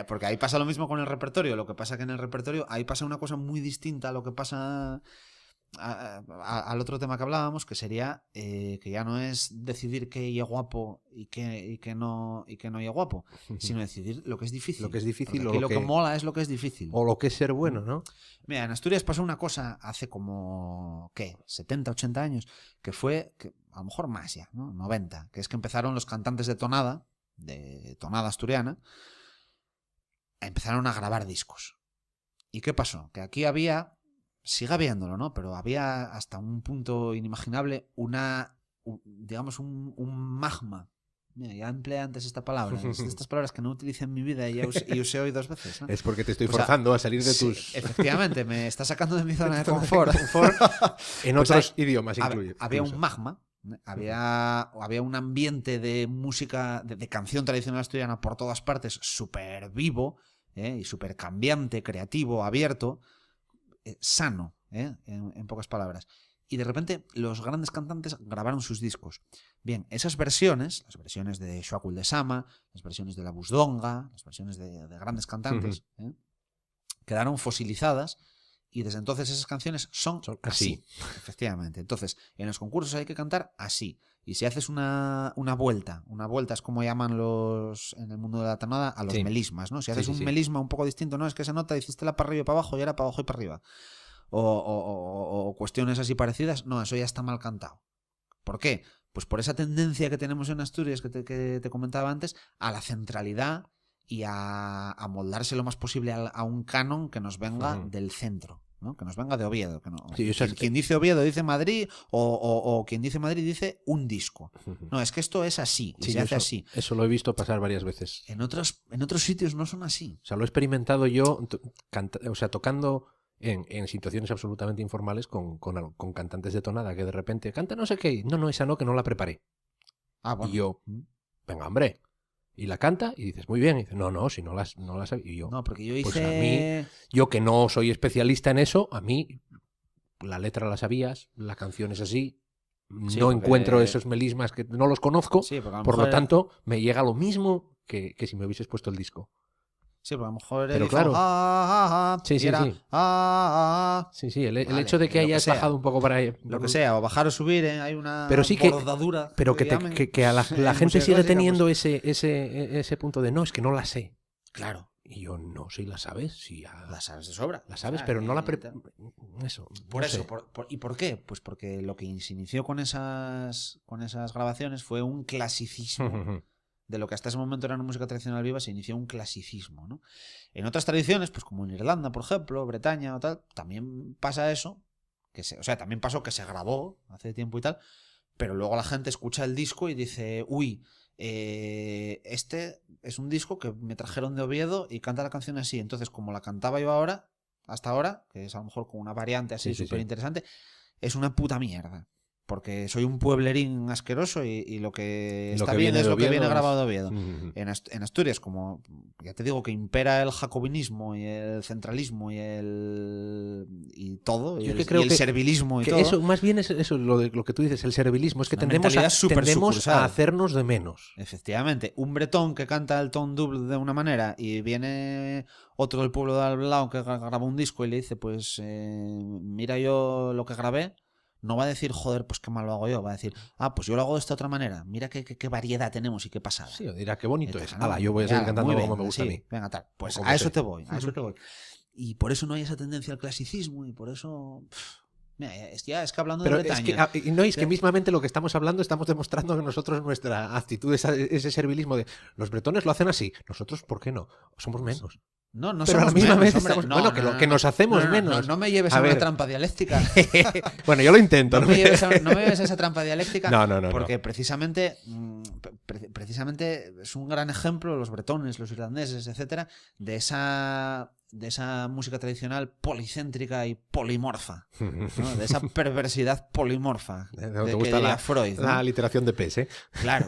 Speaker 2: Porque ahí pasa lo mismo con el repertorio. Lo que pasa que en el repertorio ahí pasa una cosa muy distinta a lo que pasa al otro tema que hablábamos, que sería que ya no es decidir qué es guapo y qué no es guapo, sino decidir lo que es difícil.
Speaker 1: Lo que es difícil
Speaker 2: o lo que mola es lo que es difícil.
Speaker 1: O lo que es ser bueno, ¿no?
Speaker 2: Mira, en Asturias pasó una cosa hace como, 70, 80 años, que fue, a lo mejor más ya, ¿no? 90, que es que empezaron los cantantes de tonada asturiana, empezaron a grabar discos. ¿Y qué pasó? Que aquí sigue habiéndolo, ¿no? Pero había hasta un punto inimaginable digamos un magma. Mira, ya empleé antes esta palabra. Es de estas palabras que no utilicé en mi vida y usé hoy 2 veces, ¿no?
Speaker 1: Es porque te estoy forzando a salir de tus...
Speaker 2: Efectivamente, me está sacando de mi zona de confort.
Speaker 1: En otros idiomas incluye.
Speaker 2: Había un magma. Había un ambiente de música, de canción tradicional asturiana por todas partes, súper vivo, y súper cambiante, creativo, abierto, sano, en pocas palabras. Y de repente los grandes cantantes grabaron sus discos. Bien, esas versiones, las versiones de Xoacul de Sama, las versiones de la Busdonga, las versiones de grandes cantantes, quedaron fosilizadas. Y desde entonces esas canciones son así. Efectivamente. Entonces, en los concursos hay que cantar así. Y si haces una vuelta es como llaman en el mundo de la tonada a los melismas, ¿no? Si haces un melisma un poco distinto, no, es que esa nota hiciste la para arriba y para abajo y era para abajo y para arriba. O cuestiones así parecidas, no, eso ya está mal cantado. ¿Por qué? Pues por esa tendencia que tenemos en Asturias, que te comentaba antes, a la centralidad y a moldarse lo más posible a un canon que nos venga del centro, ¿no? Que nos venga de Oviedo. Que no, quien dice Oviedo dice Madrid, o quien dice Madrid dice un disco. No, es que esto es así, y se hace así.
Speaker 1: Eso lo he visto pasar varias veces.
Speaker 2: En otros sitios no son así.
Speaker 1: O sea, lo he experimentado yo, tocando en situaciones absolutamente informales con cantantes de tonada que de repente canta no sé qué, no, esa no, que no la preparé.
Speaker 2: Bueno.
Speaker 1: Y yo, venga, hombre. Y la canta y dices, muy bien. Y dices, no, si no las sabía. Y yo,
Speaker 2: no, porque yo hice...
Speaker 1: Pues a mí, yo que no soy especialista en eso, a mí la letra la sabías, la canción es así, no encuentro esos melismas que no los conozco, por lo tanto me llega lo mismo que si me hubieses puesto el disco.
Speaker 2: Sí, pero a lo mejor
Speaker 1: pero claro. Sí, el hecho de que hayas bajado un poco para ahí.
Speaker 2: Lo que sea, o bajar o subir, hay una
Speaker 1: pero sí
Speaker 2: bordadura.
Speaker 1: Pero que a la gente sigue teniendo pues... ese punto de no, es que no la sé.
Speaker 2: Claro.
Speaker 1: Y yo, no, sí la sabes. Sí,
Speaker 2: la sabes de sobra.
Speaker 1: La sabes, pero no la... Eso.
Speaker 2: Por eso. ¿Y por qué? Pues porque lo que se inició con esas grabaciones fue un clasicismo. De lo que hasta ese momento era una música tradicional viva, se inició un clasicismo, ¿no? En otras tradiciones, pues como en Irlanda, por ejemplo, Bretaña o tal, también pasa eso, también pasó que se grabó hace tiempo y tal, pero luego la gente escucha el disco y dice, uy, este es un disco que me trajeron de Oviedo y canta la canción así. Entonces, como la cantaba yo hasta ahora, que es a lo mejor con una variante así súper interesante, es una puta mierda. porque soy un pueblerín asqueroso y lo que
Speaker 1: Lo
Speaker 2: está
Speaker 1: que
Speaker 2: bien
Speaker 1: viene
Speaker 2: es
Speaker 1: de
Speaker 2: lo que
Speaker 1: Oviedo
Speaker 2: viene
Speaker 1: es-
Speaker 2: grabado de Oviedo.
Speaker 1: Ujú.
Speaker 2: En Asturias, como ya te digo que impera el jacobinismo y el centralismo y todo,
Speaker 1: Yo es
Speaker 2: y
Speaker 1: que
Speaker 2: el,
Speaker 1: creo
Speaker 2: y el servilismo y
Speaker 1: que
Speaker 2: todo.
Speaker 1: eso, más bien es eso, lo que tú dices, el servilismo, es que
Speaker 2: Una
Speaker 1: tendemos
Speaker 2: mentalidad súper
Speaker 1: tendemos
Speaker 2: sucursal.
Speaker 1: a hacernos de menos.
Speaker 2: Efectivamente, un bretón que canta el ton double de una manera y viene otro del pueblo de al lado que graba un disco y le dice, pues mira yo lo que grabé, no va a decir, joder, pues qué mal lo hago yo, va a decir, pues yo lo hago de esta otra manera, mira qué variedad tenemos y qué pasada.
Speaker 1: Sí, o dirá, qué bonito es.
Speaker 2: ¿no?
Speaker 1: Ala, yo voy a seguir
Speaker 2: Ala,
Speaker 1: cantando
Speaker 2: muy
Speaker 1: como
Speaker 2: bien,
Speaker 1: me gusta
Speaker 2: sí,
Speaker 1: a mí.
Speaker 2: venga, tal. Pues
Speaker 1: O como
Speaker 2: a eso
Speaker 1: sé.
Speaker 2: te voy, a eso te voy. Y por eso no hay esa tendencia al clasicismo y por eso... Mira, es que hablando
Speaker 1: Pero
Speaker 2: de
Speaker 1: es
Speaker 2: Bretaña...
Speaker 1: que, no, es que mismamente lo que estamos hablando, estamos demostrando que nosotros, nuestra actitud, ese servilismo de los bretones lo hacen así, nosotros, ¿por qué no? Somos menos.
Speaker 2: No
Speaker 1: Pero a la
Speaker 2: somos
Speaker 1: misma
Speaker 2: menos,
Speaker 1: vez
Speaker 2: hombre.
Speaker 1: estamos...
Speaker 2: No,
Speaker 1: bueno,
Speaker 2: no,
Speaker 1: que
Speaker 2: no,
Speaker 1: nos hacemos menos.
Speaker 2: No me lleves
Speaker 1: A
Speaker 2: a una
Speaker 1: ver.
Speaker 2: trampa dialéctica.
Speaker 1: Bueno, yo lo intento.
Speaker 2: No me lleves a esa trampa dialéctica.
Speaker 1: No.
Speaker 2: Porque precisamente es un gran ejemplo, los bretones, los irlandeses, etcétera, de esa música tradicional policéntrica y polimorfa, ¿no? De esa perversidad polimorfa
Speaker 1: ¿No
Speaker 2: de
Speaker 1: te gusta
Speaker 2: que diría Freud, ¿no?
Speaker 1: la literación de Pes, eh?
Speaker 2: Claro.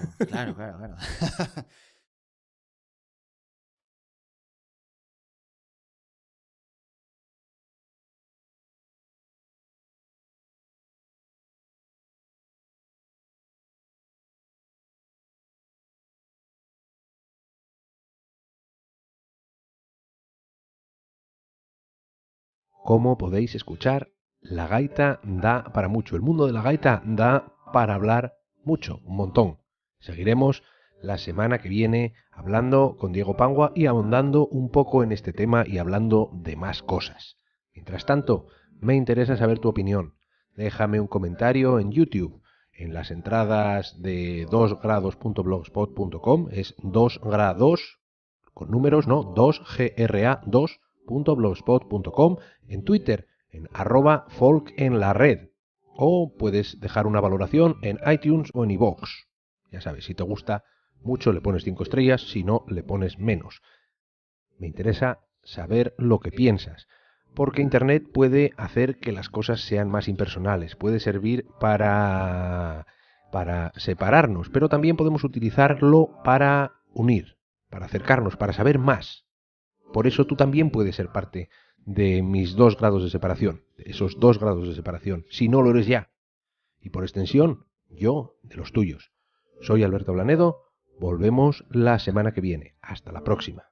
Speaker 1: Como podéis escuchar, la gaita da para mucho. El mundo de la gaita da para hablar mucho, un montón. Seguiremos la semana que viene hablando con Diego Pangua y ahondando un poco en este tema y hablando de más cosas. Mientras tanto, me interesa saber tu opinión. Déjame un comentario en YouTube, en las entradas de 2grados.blogspot.com, es 2grados, con números, ¿no? 2gra2.blogspot.com, en Twitter, en @folkenlared, o puedes dejar una valoración en iTunes o en iVoox. Ya sabes, si te gusta mucho le pones 5 estrellas, si no le pones menos. Me interesa saber lo que piensas, porque Internet puede hacer que las cosas sean más impersonales, puede servir para separarnos, pero también podemos utilizarlo para unir, para acercarnos, para saber más. Por eso tú también puedes ser parte de mis 2 grados de separación, de esos 2 grados de separación, si no lo eres ya. Y por extensión, yo de los tuyos. Soy Alberto Blanedo, volvemos la semana que viene. Hasta la próxima.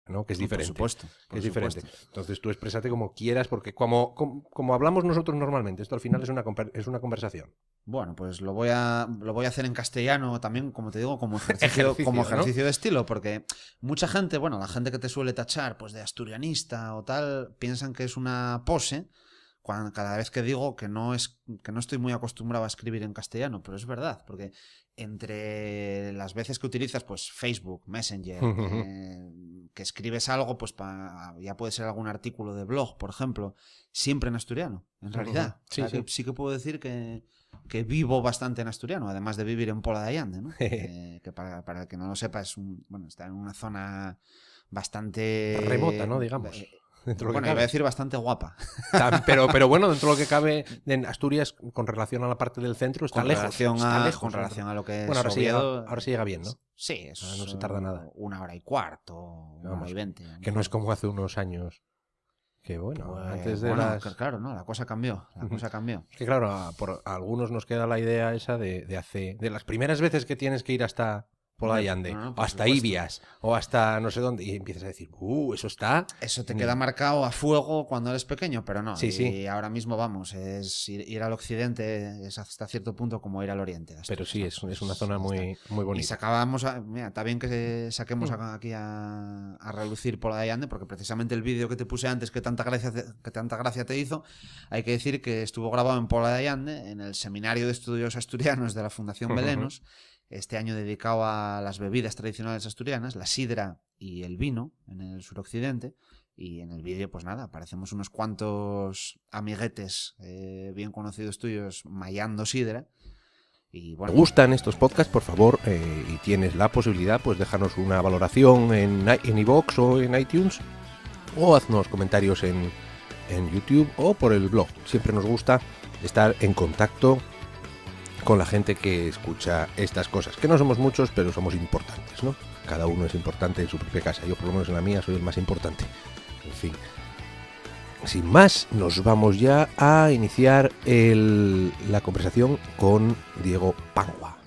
Speaker 1: ¿No? Que es diferente.
Speaker 2: Por supuesto.
Speaker 1: Es diferente. Entonces tú exprésate como quieras, porque como hablamos nosotros normalmente, esto al final es una conversación.
Speaker 2: Bueno, pues lo voy a hacer en castellano también, como te digo, como ejercicio
Speaker 1: ¿no?
Speaker 2: de estilo, porque mucha gente, bueno, la gente que te suele tachar pues de asturianista o tal, piensan que es una pose cada vez que digo que no estoy muy acostumbrado a escribir en castellano, pero es verdad, porque entre las veces que utilizas pues Facebook, Messenger, que escribes algo, pues ya puede ser algún artículo de blog, por ejemplo, siempre en asturiano, en realidad.
Speaker 1: Sí,
Speaker 2: o sea, sí que puedo decir que vivo bastante en asturiano, además de vivir en Pola de Allande, ¿no? Que para el que no lo sepa, está en una zona bastante
Speaker 1: remota, ¿no? Digamos.
Speaker 2: Bueno, iba a decir bastante guapa.
Speaker 1: Pero bueno, dentro de lo que cabe, en Asturias, con relación a la parte del centro, está lejos.
Speaker 2: Con relación a lo que
Speaker 1: bueno,
Speaker 2: es Oviedo,
Speaker 1: ahora se llega bien, ¿no?
Speaker 2: Sí,
Speaker 1: no se tarda nada.
Speaker 2: 1h15, 1h20.
Speaker 1: Que no es como hace unos años. Que bueno, antes de
Speaker 2: Claro, no, la cosa cambió.
Speaker 1: Es que claro, por algunos nos queda la idea esa de las primeras veces que tienes que ir hasta Pola de Allande, o hasta Ibias, o hasta no sé dónde, y empiezas a decir, eso está...
Speaker 2: Eso te queda marcado a fuego cuando eres pequeño, pero no.
Speaker 1: Sí.
Speaker 2: Ahora mismo, vamos, es ir al occidente es hasta cierto punto como ir al oriente.
Speaker 1: Pero sí, es una zona muy bonita.
Speaker 2: Y sacábamos, mira, está bien que saquemos aquí a relucir Pola de Allande, porque precisamente el vídeo que te puse antes que tanta gracia te hizo, hay que decir que estuvo grabado en Pola de Allande, en el Seminario de Estudios Asturianos de la Fundación Belenos, este año dedicado a las bebidas tradicionales asturianas, la sidra y el vino en el suroccidente. Y en el vídeo, pues nada, aparecemos unos cuantos amiguetes bien conocidos tuyos mayando sidra. Y bueno,
Speaker 1: ¿te gustan estos podcasts? Por favor, y tienes la posibilidad, pues déjanos una valoración en iVoox o en iTunes, o haznos comentarios en YouTube o por el blog. Siempre nos gusta estar en contacto con la gente que escucha estas cosas, que no somos muchos, pero somos importantes, ¿no? Cada uno es importante en su propia casa. Yo, por lo menos en la mía, soy el más importante. En fin. Sin más, nos vamos ya a iniciar la conversación con Diego Pangua.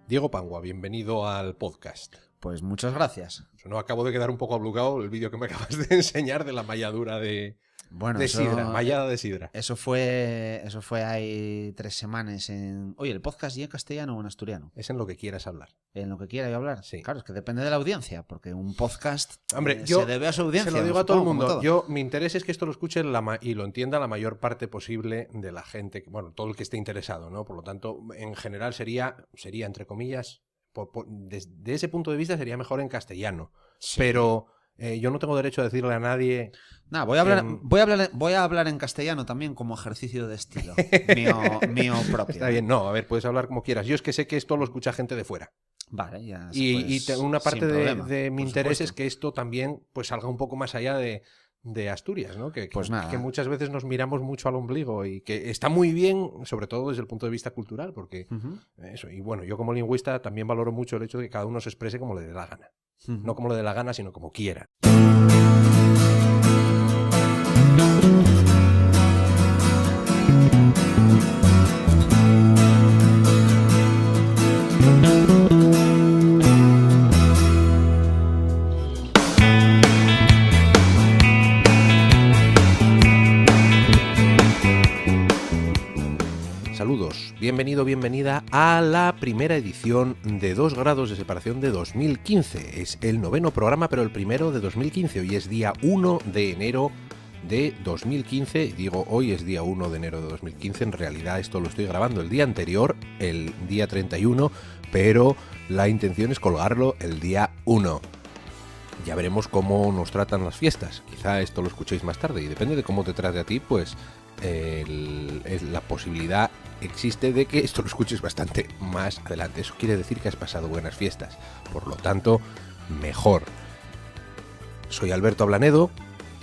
Speaker 1: Diego Pangua, bienvenido al podcast.
Speaker 2: pues muchas gracias.
Speaker 1: No, acabo de quedar un poco ablugado el vídeo que me acabas de enseñar de la malladura de sidra, mallada de sidra.
Speaker 2: Eso fue hay 3 semanas Oye, ¿el podcast ya en castellano o en asturiano?
Speaker 1: Es en lo que quieras hablar.
Speaker 2: En lo que quiera yo hablar.
Speaker 1: Sí.
Speaker 2: Claro, es que depende de la audiencia, porque un podcast
Speaker 1: yo
Speaker 2: se debe a su audiencia.
Speaker 1: Se lo digo a todo el mundo. Mi interés es que esto lo escuche y lo entienda la mayor parte posible de la gente, bueno, todo el que esté interesado, ¿no? Por lo tanto, en general sería entre comillas, desde ese punto de vista sería mejor en castellano. Sí. Pero yo no tengo derecho a decirle a nadie...
Speaker 2: No, voy a hablar en castellano también como ejercicio de estilo mío propio.
Speaker 1: Está bien, no, a ver, puedes hablar como quieras. Yo es que sé que esto lo escucha gente de fuera.
Speaker 2: Vale, ya.
Speaker 1: Y una parte de mi interés
Speaker 2: supuesto.
Speaker 1: es que esto también pues salga un poco más allá de Asturias, ¿no? Que muchas veces nos miramos mucho al ombligo y que está muy bien, sobre todo desde el punto de vista cultural, porque eso. Y bueno, yo como lingüista también valoro mucho el hecho de que cada uno se exprese como le dé la gana. No como le dé la gana, sino como quiera. Saludos, bienvenida a la primera edición de 2 grados de separación de 2015. Es el 9º programa, pero el primero de 2015. Hoy es día 1 de enero de 2015. Digo, hoy es día 1 de enero de 2015. En realidad esto lo estoy grabando el día anterior, el día 31, pero la intención es colgarlo el día 1. Ya veremos cómo nos tratan las fiestas. Quizá esto lo escuchéis más tarde y depende de cómo te trate a ti, pues la posibilidad existe de que esto lo escuches bastante más adelante. Eso quiere decir que has pasado buenas fiestas, por lo tanto, mejor. Soy Alberto Ablanedo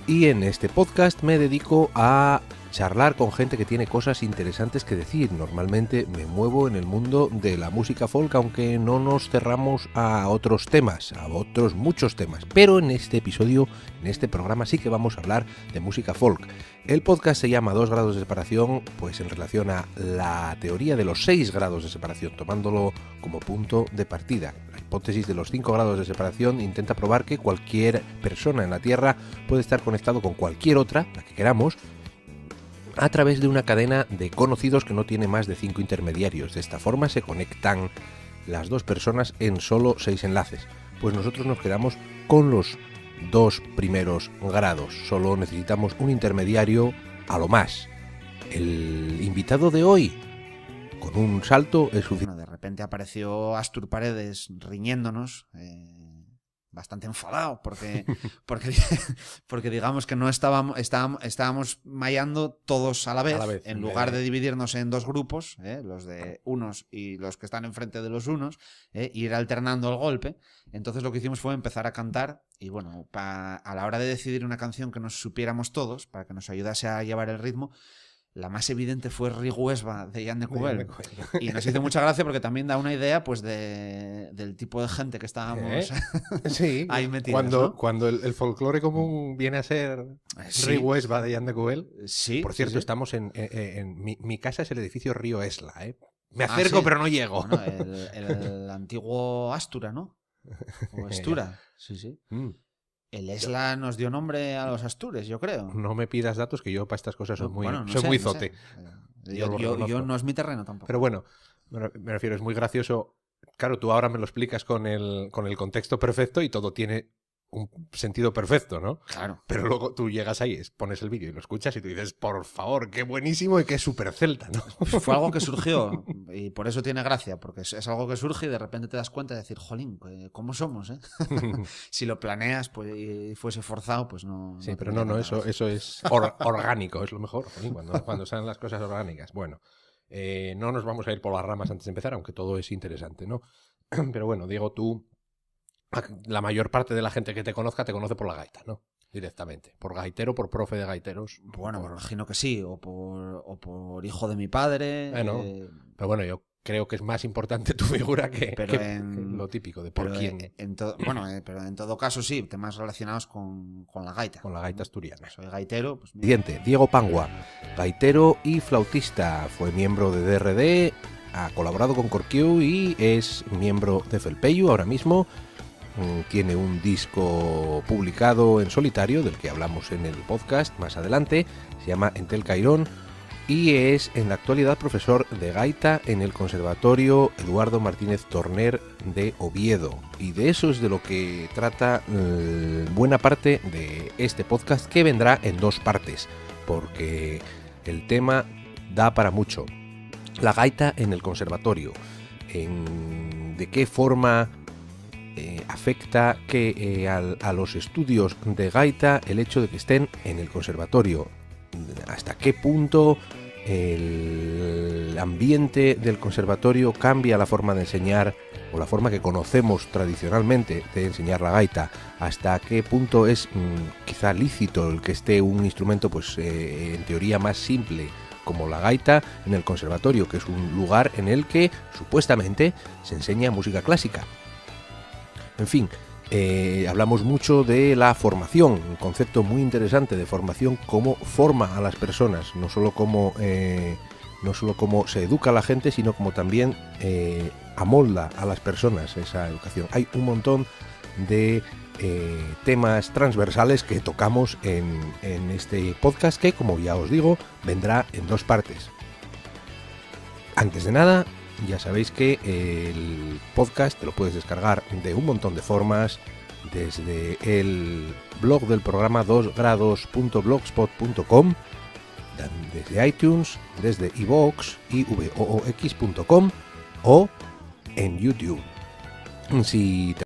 Speaker 1: y en este podcast me dedico a charlar con gente que tiene cosas interesantes que decir. Normalmente me muevo en el mundo de la música folk, aunque no nos cerramos a otros temas, a otros muchos temas. Pero en este episodio, en este programa, sí que vamos a hablar de música folk. El podcast se llama 2 grados de separación, pues en relación a la teoría de los 6 grados de separación, tomándolo como punto de partida. La hipótesis de los 5 grados de separación intenta probar que cualquier persona en la Tierra puede estar conectado con cualquier otra, la que queramos, a través de una cadena de conocidos que no tiene más de 5 intermediarios. De esta forma se conectan las 2 personas en solo 6 enlaces. Pues nosotros nos quedamos con los 2 primeros grados. Solo necesitamos un intermediario a lo más. El invitado de hoy, con un salto, es suficiente.
Speaker 2: Bueno, de repente apareció Astur Paredes riñéndonos, bastante enfadado porque digamos que no estábamos mayando todos a la vez en lugar de dividirnos en 2 grupos, los de unos y los que están enfrente de los unos, ir alternando el golpe. Entonces lo que hicimos fue empezar a cantar y bueno, a la hora de decidir una canción que nos supiéramos todos, para que nos ayudase a llevar el ritmo, la más evidente fue Rigüesba de Jan de Cubel. Y nos hizo mucha gracia porque también da una idea pues del tipo de gente que estábamos
Speaker 1: sí,
Speaker 2: ahí metidos.
Speaker 1: Cuando el folclore común viene a ser Rigüesba de Jan de Cubel.
Speaker 2: Sí.
Speaker 1: Por cierto, estamos en mi casa es el edificio Río Esla, ¿eh? Me acerco, pero no llego.
Speaker 2: Bueno, el antiguo Astura, ¿no? O Estura. Sí. El Esla nos dio nombre a los Astures, yo creo.
Speaker 1: No me pidas datos, que yo para estas cosas soy muy zote.
Speaker 2: Yo no es mi terreno tampoco.
Speaker 1: Pero bueno, me refiero, es muy gracioso. Claro, tú ahora me lo explicas con el contexto perfecto y todo tiene un sentido perfecto, ¿no?
Speaker 2: Claro.
Speaker 1: Pero luego tú llegas ahí, pones el vídeo y lo escuchas y tú dices, por favor, qué buenísimo y qué súper celta, ¿no?
Speaker 2: Fue algo que surgió y por eso tiene gracia, porque es algo que surge y de repente te das cuenta de decir, jolín, ¿cómo somos, eh? Si lo planeas pues, y fuese forzado, pues no...
Speaker 1: Sí, pero no, eso es orgánico, es lo mejor, jolín, cuando salen las cosas orgánicas. Bueno, no nos vamos a ir por las ramas antes de empezar, aunque todo es interesante, ¿no? Pero bueno, Diego, tú... La mayor parte de la gente que te conozca te conoce por la gaita, ¿no? Directamente. Por gaitero, por profe de gaiteros.
Speaker 2: Bueno, me imagino que sí. O por hijo de mi padre.
Speaker 1: Bueno, pero bueno, yo creo que es más importante tu figura que lo típico de por quién.
Speaker 2: Pero en todo caso sí, temas relacionados con la gaita.
Speaker 1: Con la gaita asturiana.
Speaker 2: Soy gaitero. Pues,
Speaker 1: siguiente, Diego Pangua, gaitero y flautista. Fue miembro de DRD, ha colaborado con Corquiu y es miembro de Felpeyu ahora mismo. Tiene un disco publicado en solitario, del que hablamos en el podcast más adelante, se llama Entel Cairón, y es en la actualidad profesor de gaita en el Conservatorio Eduardo Martínez Torner de Oviedo. Y de eso es de lo que trata buena parte de este podcast, que vendrá en dos partes, porque el tema da para mucho. La gaita en el conservatorio, de qué forma... afecta a los estudios de gaita el hecho de que estén en el conservatorio, hasta qué punto el ambiente del conservatorio cambia la forma de enseñar o la forma que conocemos tradicionalmente de enseñar la gaita, hasta qué punto es quizá lícito el que esté un instrumento pues en teoría más simple como la gaita en el conservatorio, que es un lugar en el que supuestamente se enseña música clásica. En fin, hablamos mucho de la formación, un concepto muy interesante de formación, cómo forma a las personas, no solo cómo se educa a la gente, sino como también amolda a las personas esa educación. Hay un montón de temas transversales que tocamos en este podcast, que, como ya os digo, vendrá en dos partes. Antes de nada, ya sabéis que el podcast te lo puedes descargar de un montón de formas, desde el blog del programa 2grados.blogspot.com, desde iTunes, desde iVoox y voox.com o en YouTube. Si te